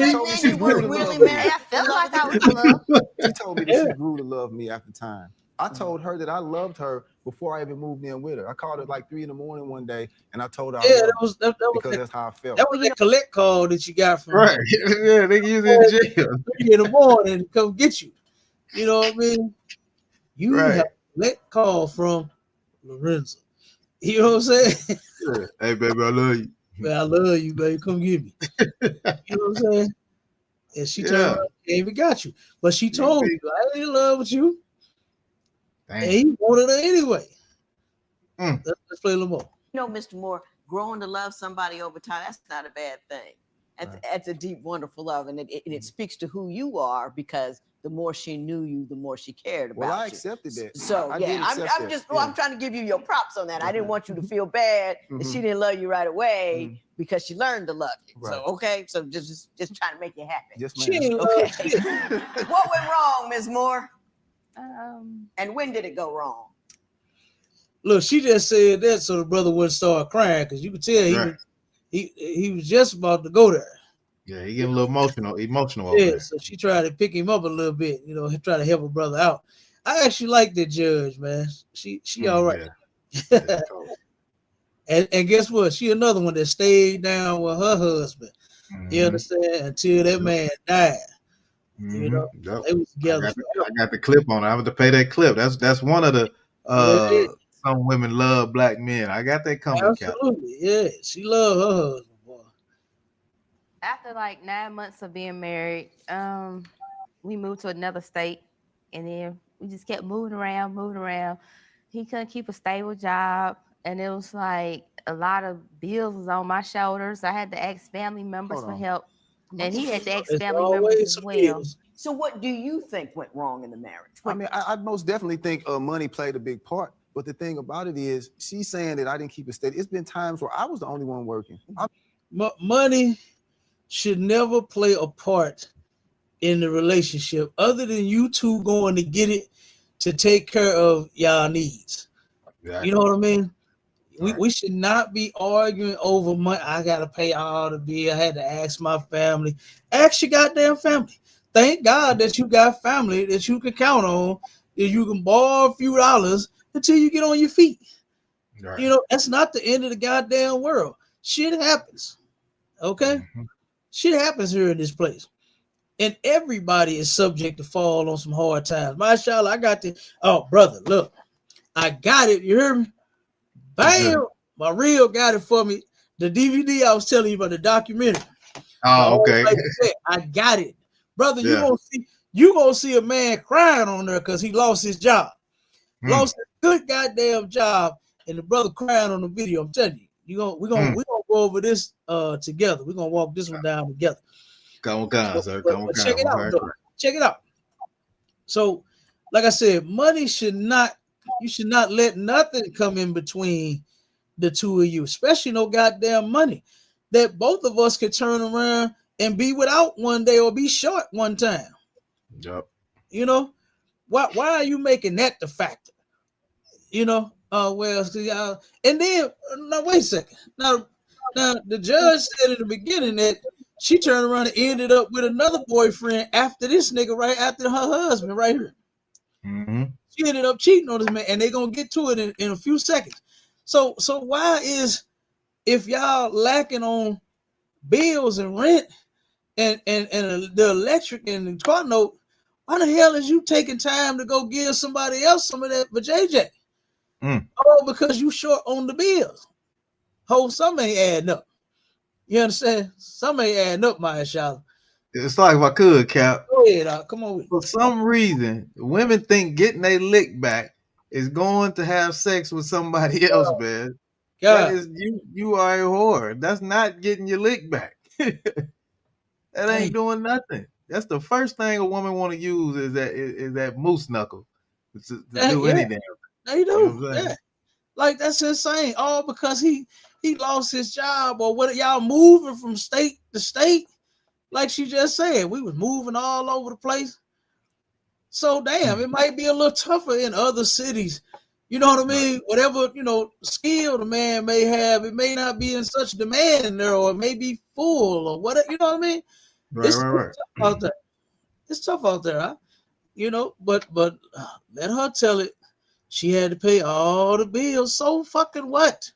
Speaker 9: me
Speaker 11: she grew really married.
Speaker 7: I felt like I was in love.
Speaker 9: She told me that she grew to love me after time. I told her that I loved her before I even moved in with her. I called her like 3 a.m. one day, and I told her because that's how I felt.
Speaker 1: That was the collect call that you got from
Speaker 2: right. Yeah, they use it in jail
Speaker 1: 3 a.m. to come get you. You know what I mean? You have a collect call from Lorenzo. You know what I'm saying?
Speaker 2: Yeah. Hey, baby, I love you.
Speaker 1: Man, I love you, baby. Come get me. You know what I'm saying? And she turned around and came and got you. But she told you, I ain't in love with you.
Speaker 2: Dang.
Speaker 1: And he wanted her anyway. Let's play a little more.
Speaker 11: Mr. Moore, growing to love somebody over time, that's not a bad thing. That's a deep, wonderful love. And it speaks to who you are, because the more she knew you, the more she cared about you.
Speaker 9: Well, I accepted that.
Speaker 11: So, I'm trying to give you your props on that. I didn't want you to feel bad that she didn't love you right away because she learned to love you. Right. So, okay. So just trying to make you happy.
Speaker 9: Yes, ma'am.
Speaker 11: Okay. What went wrong, Ms. Moore? And when did it go wrong?
Speaker 1: Look, she just said that so the brother wouldn't start crying, because you could tell he was just about to go there.
Speaker 2: Yeah, he getting a little emotional over there.
Speaker 1: So she tried to pick him up a little bit, try to help her brother out. I actually like that judge, man. She all right. Yeah. and guess what? She another one that stayed down with her husband. You understand? Until that man died. You know, they was together.
Speaker 2: I got the clip on it. I have to pay that clip. That's one of the some women love black men. I got that coming.
Speaker 1: Absolutely, yeah. She loved her husband, boy.
Speaker 7: After like 9 months of being married, we moved to another state, and then we just kept moving around. He couldn't keep a stable job, and it was like a lot of bills was on my shoulders. I had to ask family members for help, and he had to ask family members as well.
Speaker 11: So what do you think went wrong in the marriage?
Speaker 9: I mean, I most definitely think money played a big part. But the thing about it is, she's saying that I didn't keep it steady. It's been times where I was the only one working.
Speaker 1: Money should never play a part in the relationship other than you two going to get it to take care of y'all needs. Exactly. You know what I mean? We should not be arguing over money. I got to pay all the bill. I had to ask my family. Ask your goddamn family. Thank God that you got family that you can count on, that you can borrow a few dollars until you get on your feet. Right. You know, that's not the end of the goddamn world. Shit happens. Okay? Shit happens here in this place. And everybody is subject to fall on some hard times. Mashallah, I got the brother, look, I got it. You hear me? Bam! My reel got it for me. The DVD I was telling you about, the documentary.
Speaker 2: Oh, okay.
Speaker 1: I got it. Brother, you gonna see a man crying on there because he lost his job. Lost a good goddamn job, and the brother crying on the video. I'm telling you, we're gonna go over this together. We're gonna walk this one down together.
Speaker 2: Come on, sir. Come on.
Speaker 1: Check it out, though. Check it out. So, like I said, money you should not let nothing come in between the two of you, especially no goddamn money that both of us could turn around and be without one day or be short one time.
Speaker 2: Yep.
Speaker 1: You know, why are you making that the factor? You know, and then now wait a second. Now the judge said in the beginning that she turned around and ended up with another boyfriend after this nigga, right after her husband, right here. She ended up cheating on this man, and they're gonna get to it in a few seconds. So why is, if y'all lacking on bills and rent and the electric and the car note, why the hell is you taking time to go give somebody else some of that for JJ? Oh, because you short on the bills. Some ain't adding up. You understand? Some ain't adding up, my child.
Speaker 2: It's like if I could, Cap.
Speaker 1: Go ahead, come on.
Speaker 2: For some reason, women think getting their lick back is going to have sex with somebody else, man. That is, you are a whore. That's not getting your lick back. That ain't doing nothing. That's the first thing a woman want to use is that moose knuckle to do anything.
Speaker 1: They do. You know like that's insane. All because he lost his job, or what? Y'all moving from state to state, like she just said. We was moving all over the place. So damn, it might be a little tougher in other cities. You know what I mean? Whatever, skill the man may have, it may not be in such demand in there, or it may be full, or whatever. You know what I mean? It's tough out there. It's tough out there, huh? But let her tell it. She had to pay all the bills. So fucking what?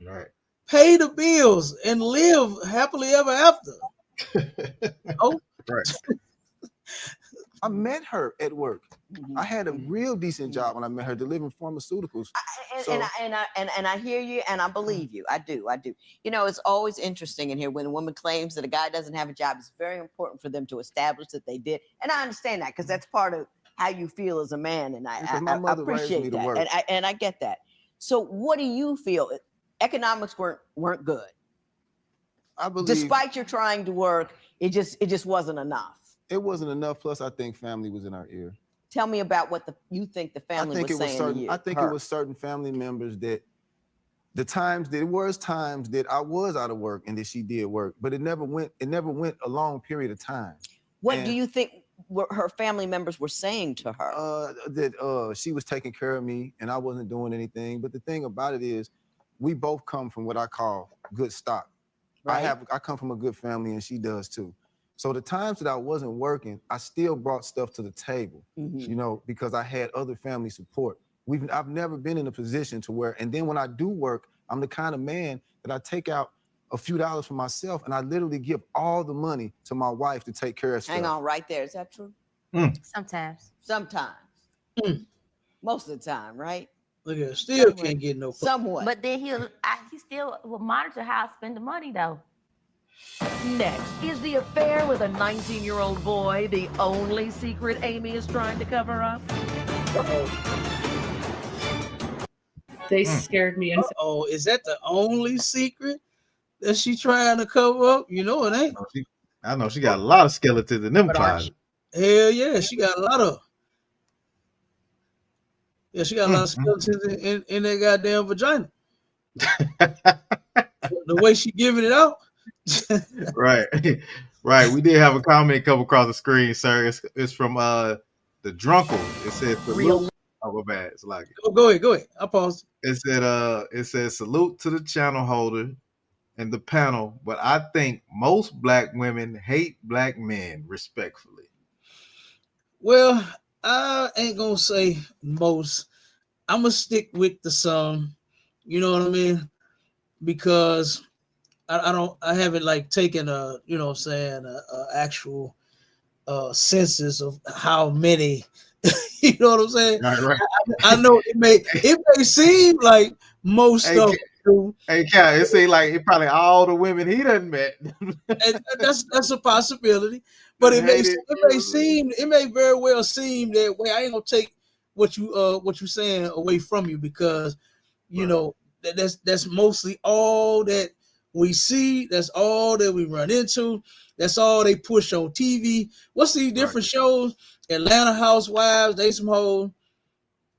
Speaker 2: Right.
Speaker 1: Pay the bills and live happily ever after.
Speaker 2: Right.
Speaker 9: I met her at work. I had a real decent job when I met her, delivering pharmaceuticals.
Speaker 11: And I hear you, and I believe you. I do. It's always interesting in here when a woman claims that a guy doesn't have a job. It's very important for them to establish that they did, and I understand that because that's part of how you feel as a man, and I appreciate that, and I get that. So, what do you feel? Economics weren't good.
Speaker 9: I believe,
Speaker 11: despite your trying to work, it just wasn't enough.
Speaker 9: It wasn't enough. Plus, I think family was in our ear.
Speaker 11: Tell me about what you think the family was saying to you.
Speaker 9: I think it was certain family members that there was times that I was out of work and that she did work, but it never went a long period of time.
Speaker 11: What do you think her family members were saying to her?
Speaker 9: That she was taking care of me and I wasn't doing anything. But the thing about it is, we both come from what I call good stock. Right. I come from a good family, and she does too. So the times that I wasn't working, I still brought stuff to the table, because I had other family support. I've never been in a position to where, and then when I do work, I'm the kind of man that I take out a few dollars for myself, and I literally give all the money to my wife to take care of stuff.
Speaker 11: Hang on, right there. Is that true?
Speaker 7: Sometimes.
Speaker 11: Sometimes. Most of the time, right?
Speaker 1: Look at it. Still can't get no.
Speaker 11: Somewhat.
Speaker 7: But then he still will monitor how I spend the money, though.
Speaker 10: Next, is the affair with a 19-year-old boy the only secret Amy is trying to cover up?
Speaker 12: They scared me.
Speaker 1: Oh, is that the only secret that she trying to cover up? You know it ain't.
Speaker 2: I know she got a lot of skeletons in them closets.
Speaker 1: Hell yeah, she got a lot of. Yeah, she got a lot of skeletons in that goddamn vagina. The way she giving it out.
Speaker 2: Right. Right. We did have a comment come across the screen, sir. It's from the Drunkle. It said salute. Oh, my bad. It's like
Speaker 1: go ahead. I paused.
Speaker 2: It said salute to the channel holder and the panel, but I think most black women hate black men, respectfully.
Speaker 1: Well, I ain't gonna say most. I'm gonna stick with the some. You know what I mean? Because I haven't like taken a, you know what I'm saying, a actual census of how many. You know what I'm saying?
Speaker 2: Right.
Speaker 1: I know it may seem like most of them.
Speaker 2: Hey, Cal, it seems like it probably all the women he done met.
Speaker 1: And that's a possibility. But it may very well seem that way. I ain't gonna take what you saying away from you, because you know that's mostly all that we see. That's all that we run into. That's all they push on TV. What's these different shows? Atlanta Housewives, they some whole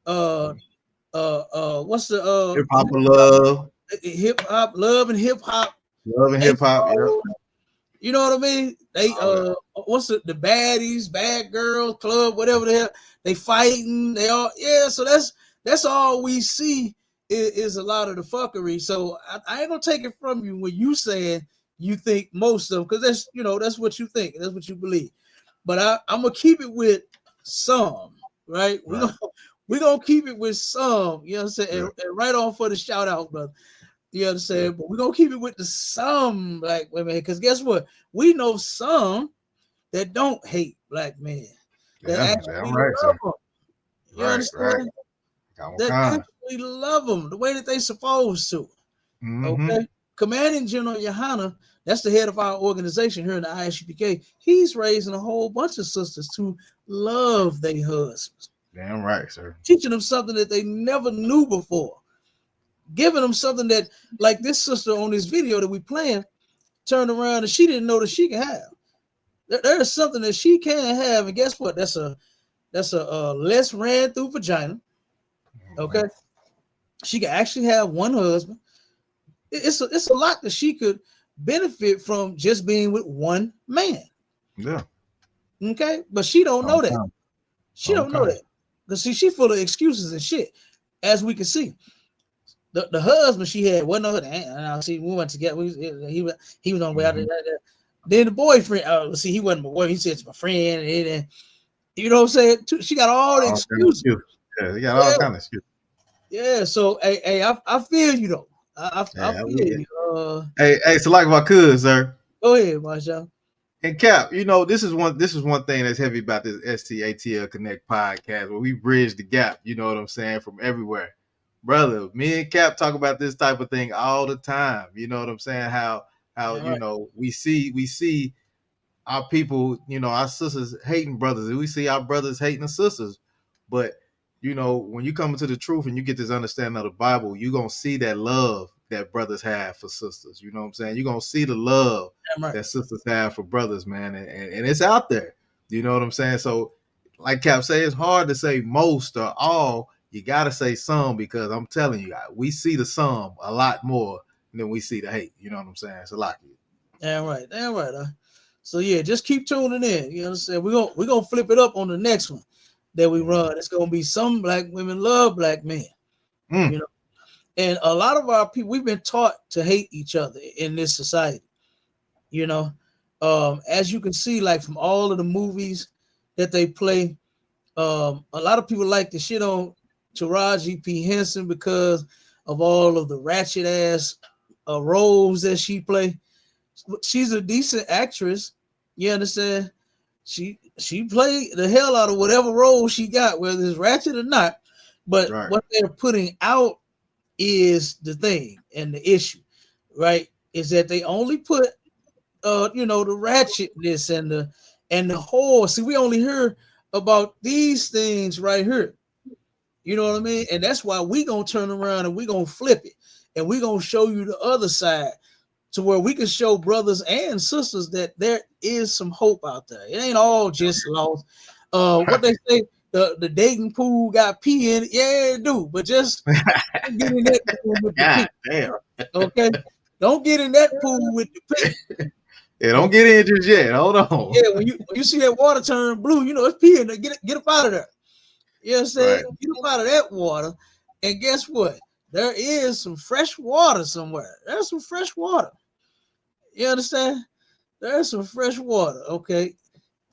Speaker 1: what's the
Speaker 2: hip hop love.
Speaker 1: Hip hop love and hip hop.
Speaker 2: Love and hip hop, yeah.
Speaker 1: You know what I mean? They what's the baddies, bad girls club, whatever the hell, they fighting, they all so that's all we see is a lot of the fuckery. So I ain't gonna take it from you when you saying you think most of them, because that's what you think, that's what you believe. But I'm gonna keep it with some, right? We're gonna keep it with some, you know what I'm saying? And right on for the shout out, brother. You understand? But we're gonna keep it with the some black women, because guess what? We know some that don't hate black men. That actually love them. You understand? That actually love them the way that they supposed to. Okay. Commanding General YAHANNA, that's the head of our organization here in the ISUPK. He's raising a whole bunch of sisters to love their husbands.
Speaker 2: Damn right, sir.
Speaker 1: Teaching them something that they never knew before. Giving them something that, like this sister on this video that we playing, turned around and she didn't know that she can have. There is something that she can have, and guess what? That's a less ran through vagina. Okay, she can actually have one husband. It's a lot that she could benefit from just being with one man.
Speaker 2: Yeah.
Speaker 1: Okay, but she don't know that. She don't know that, because see, she full of excuses and shit, as we can see. The husband she had wasn't her. And see, we went together. He was on the way out of that. Then the boyfriend, he wasn't my boy. He said it's my friend, and you know what I'm saying. She got all the excuses.
Speaker 2: Yeah, he got all kind of excuses.
Speaker 1: Yeah, so hey, I feel you though. I feel you.
Speaker 2: Hey, so like my cousin, sir.
Speaker 1: Go ahead, Marshall.
Speaker 2: And Cap, you know, this is one thing that's heavy about this STATL Connect podcast, where we bridge the gap. You know what I'm saying, from everywhere. Brother, me and Cap talk about this type of thing all the time. You know what I'm saying? How you know, we see our people, you know, our sisters hating brothers, and we see our brothers hating the sisters. But you know, when you come into the truth and you get this understanding of the Bible, you're gonna see that love that brothers have for sisters. You know what I'm saying? You're gonna see the love that sisters have for brothers, man, and it's out there. You know what I'm saying? So, like Cap said, it's hard to say most or all. You gotta say some, because I'm telling you, we see the some a lot more than we see the hate. You know what I'm saying? It's a lot.
Speaker 1: Damn right. So yeah, just keep tuning in. You know what I'm saying? We're gonna flip it up on the next one that we run. It's gonna be some black women love black men. You know, and a lot of our people, we've been taught to hate each other in this society. You know, as you can see, like from all of the movies that they play, a lot of people like to shit on Taraji P. Henson because of all of the ratchet ass roles that she play. She's a decent actress. You understand? She played the hell out of whatever role she got, whether it's ratchet or not. But what they're putting out is the thing and the issue, right? Is that they only put the ratchetness and the whole. See, we only hear about these things right here. You know what I mean? And that's why we gonna turn around and we gonna flip it, and we gonna show you the other side, to where we can show brothers and sisters that there is some hope out there. It ain't all just lost. What they say, the dating pool got pee in it. Yeah, it do, but just don't get in that pool with the pee.
Speaker 2: Damn.
Speaker 1: Okay, don't get in that pool with the pee.
Speaker 2: Yeah, don't get in just yet. Hold on.
Speaker 1: Yeah, when you see that water turn blue, you know it's peeing. Get up out of there. You know what I'm saying? Get up out of that water, and guess what? There is some fresh water somewhere. There's some fresh water. You understand? There's some fresh water. Okay.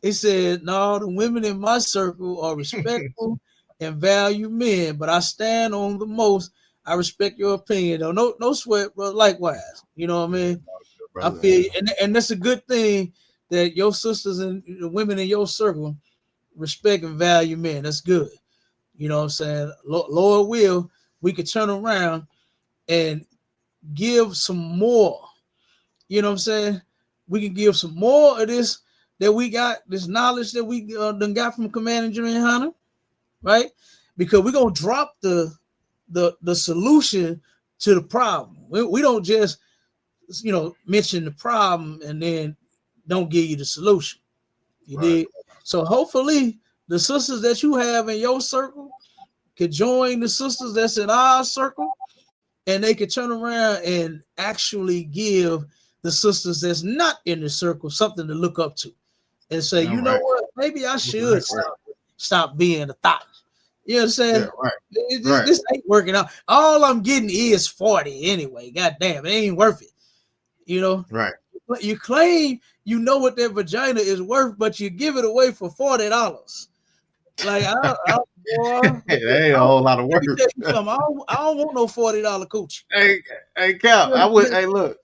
Speaker 1: He said, no, the women in my circle are respectful and value men, but I stand on the most. I respect your opinion. No sweat, bro. Likewise. You know what I mean? I feel, and that's a good thing that your sisters and the women in your circle respect and value men. That's good. You know what I'm saying? Lord will, we could turn around and give some more. You know what I'm saying? We can give some more of this that we got, this knowledge that we done got from Commander Jimmy Hunter, right? Because we're gonna drop the solution to the problem. We don't just mention the problem and then don't give you the solution. You did. So hopefully the sisters that you have in your circle could join the sisters that's in our circle, and they could turn around and actually give the sisters that's not in the circle something to look up to, and say, you know what, maybe I should stop being a thought. You know what I'm saying? Yeah, this ain't working out. All I'm getting is 40 anyway. God damn, it ain't worth it. You know, But you claim you know what that vagina is worth, but you give it away for $40. Like, boy,
Speaker 2: it ain't a whole lot of work.
Speaker 1: I don't want no $40 coochie.
Speaker 2: Hey, Cal, hey, look.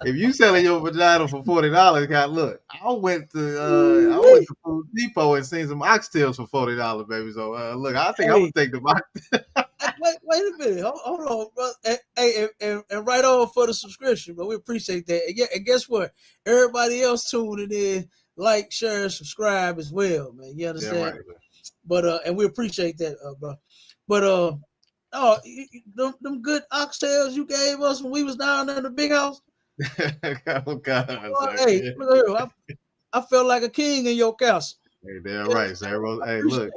Speaker 2: If you selling your vagina for $40, Cal, look. I went to Food Depot and seen some oxtails for $40, baby. So look, I think I'm gonna take the box.
Speaker 1: Wait a minute, hold on, bro. Hey, and right on for the subscription, but we appreciate that. And guess what? Everybody else tuning in, like, share, subscribe as well, man. You understand? Yeah, right. But and we appreciate that, bro. But them good oxtails you gave us when we was down there in the big house.
Speaker 2: Oh God!
Speaker 1: Hey, look, I felt like a king in your castle.
Speaker 2: Hey, damn right, sir. Hey, look,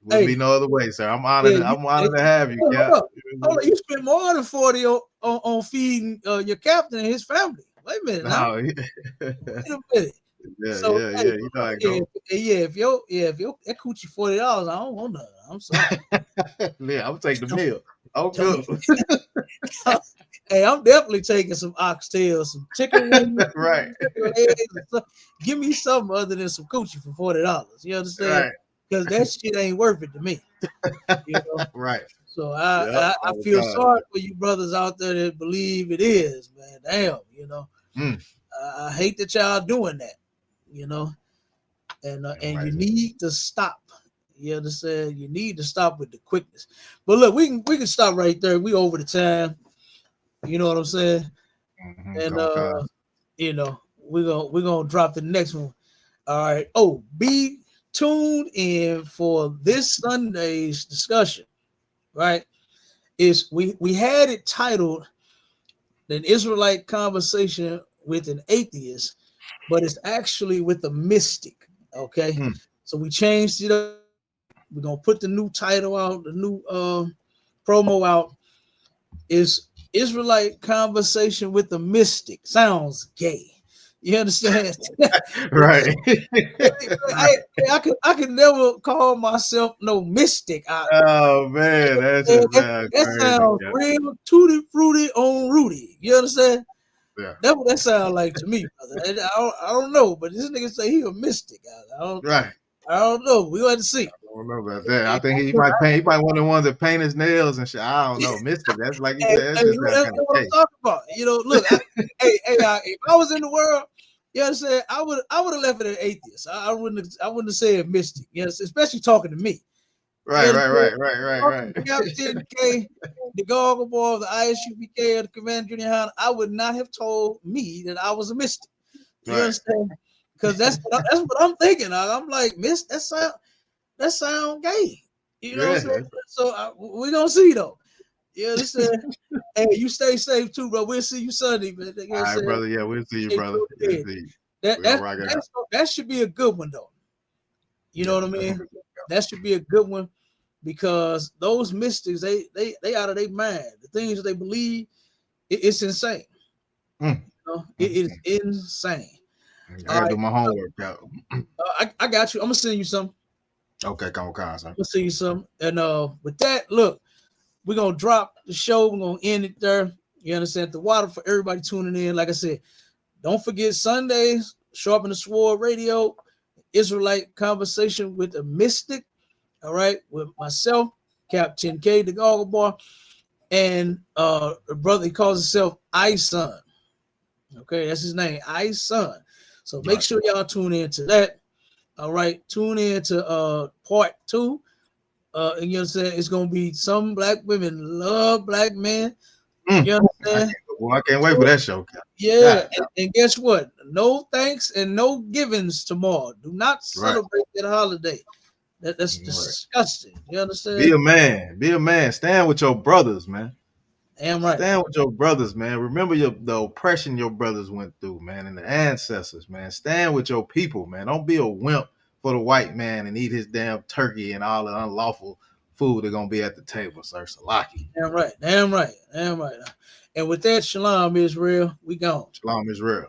Speaker 2: would be no other way, sir. I'm honored. I'm honored to have you, Cap.
Speaker 1: You spent more than 40 on feeding your captain and his family. Wait a minute now. Wait a minute.
Speaker 2: Yeah, so, yeah. You know how it goes.
Speaker 1: If that coochie $40, I don't want nothing. I'm sorry.
Speaker 2: Yeah, I'm taking the meal. Oh, good.
Speaker 1: Hey, I'm definitely taking some oxtails, some chicken wings,
Speaker 2: right?
Speaker 1: Chicken eggs, give me something other than some coochie for $40. You understand? Right. Because that shit ain't worth it to me. You know?
Speaker 2: Right.
Speaker 1: So I feel sorry for you brothers out there that believe it is, man. Damn, you know. I hate that y'all doing that, you know. And you need to stop. You understand? You need to stop with the quickness. But look, we can stop right there. We over the time. You know what I'm saying? And you know, we're gonna drop the next one. All right. Oh, be tuned in for this Sunday's discussion. Right? We had it titled "An Israelite Conversation with an Atheist," but it's actually with a mystic. Okay. So we changed it up. We're gonna put the new title out, the new promo out. Is Israelite Conversation with a Mystic. Sounds gay. You understand?
Speaker 2: Right.
Speaker 1: I could never call myself no mystic.
Speaker 2: Oh man,
Speaker 1: that sounds real tutti fruity on Rudy. You understand?
Speaker 2: Yeah.
Speaker 1: That's what that sounds like to me, brother. I don't know, but this nigga say he a mystic. I don't know. We're going to see.
Speaker 2: don't remember that. I think he might paint. He might one of the ones that paint his nails and shit. I don't know, Mystic. That's like you said. That's just that
Speaker 1: that's
Speaker 2: kind of
Speaker 1: what I'm talking about. You know, look, if I was in the world, you understand, I would have left it an atheist. I wouldn't have said mystic. Yes, especially talking to me.
Speaker 2: Right.
Speaker 1: Captain K, the Goggle Boy of the ISUPK of the Commander Junior High, I would not have told me that I was a mystic. You understand? Because that's what I'm thinking. I'm like, that sound gay. You know what I'm saying? So we're gonna see though. You understand? Hey, you stay safe too, bro. We'll see you Sunday, man.
Speaker 2: All right, brother. Yeah, we'll see you, brother. We'll see you.
Speaker 1: That should be a good one though. You know what I mean? That should be a good one because those mystics, they out of their mind. The things that they believe, it's insane. You know? It is insane.
Speaker 2: I gotta do my homework, yo.
Speaker 1: I got you. I'm gonna send you some.
Speaker 2: Okay, come on, son.
Speaker 1: I'm gonna send you some. And with that, look, we're gonna drop the show. We're gonna end it there. You understand? The water for everybody tuning in. Like I said, don't forget Sundays, Sharpen the Sword Radio, Israelite Conversation with a Mystic. All right, with myself, Captain K, the Goggle Boy, and a brother, he calls himself iSun. Okay, that's his name, iSun. So make sure y'all tune in to that. All right, tune in to part 2. And you know what I'm saying? It's gonna be some black women love black men. You understand?
Speaker 2: I can't wait for that show.
Speaker 1: Yeah, and guess what? No thanks and no givings tomorrow. Do not celebrate that holiday. That's disgusting. You understand?
Speaker 2: Be a man. Be a man. Stand with your brothers, man.
Speaker 1: Damn right.
Speaker 2: Stand with your brothers, man. Remember the oppression your brothers went through, man, and the ancestors, man. Stand with your people, man. Don't be a wimp for the white man and eat his damn turkey and all the unlawful food they're gonna be at the table, sir. Salaki.
Speaker 1: Damn right. And with that, shalom, Israel. We gone.
Speaker 2: Shalom, Israel.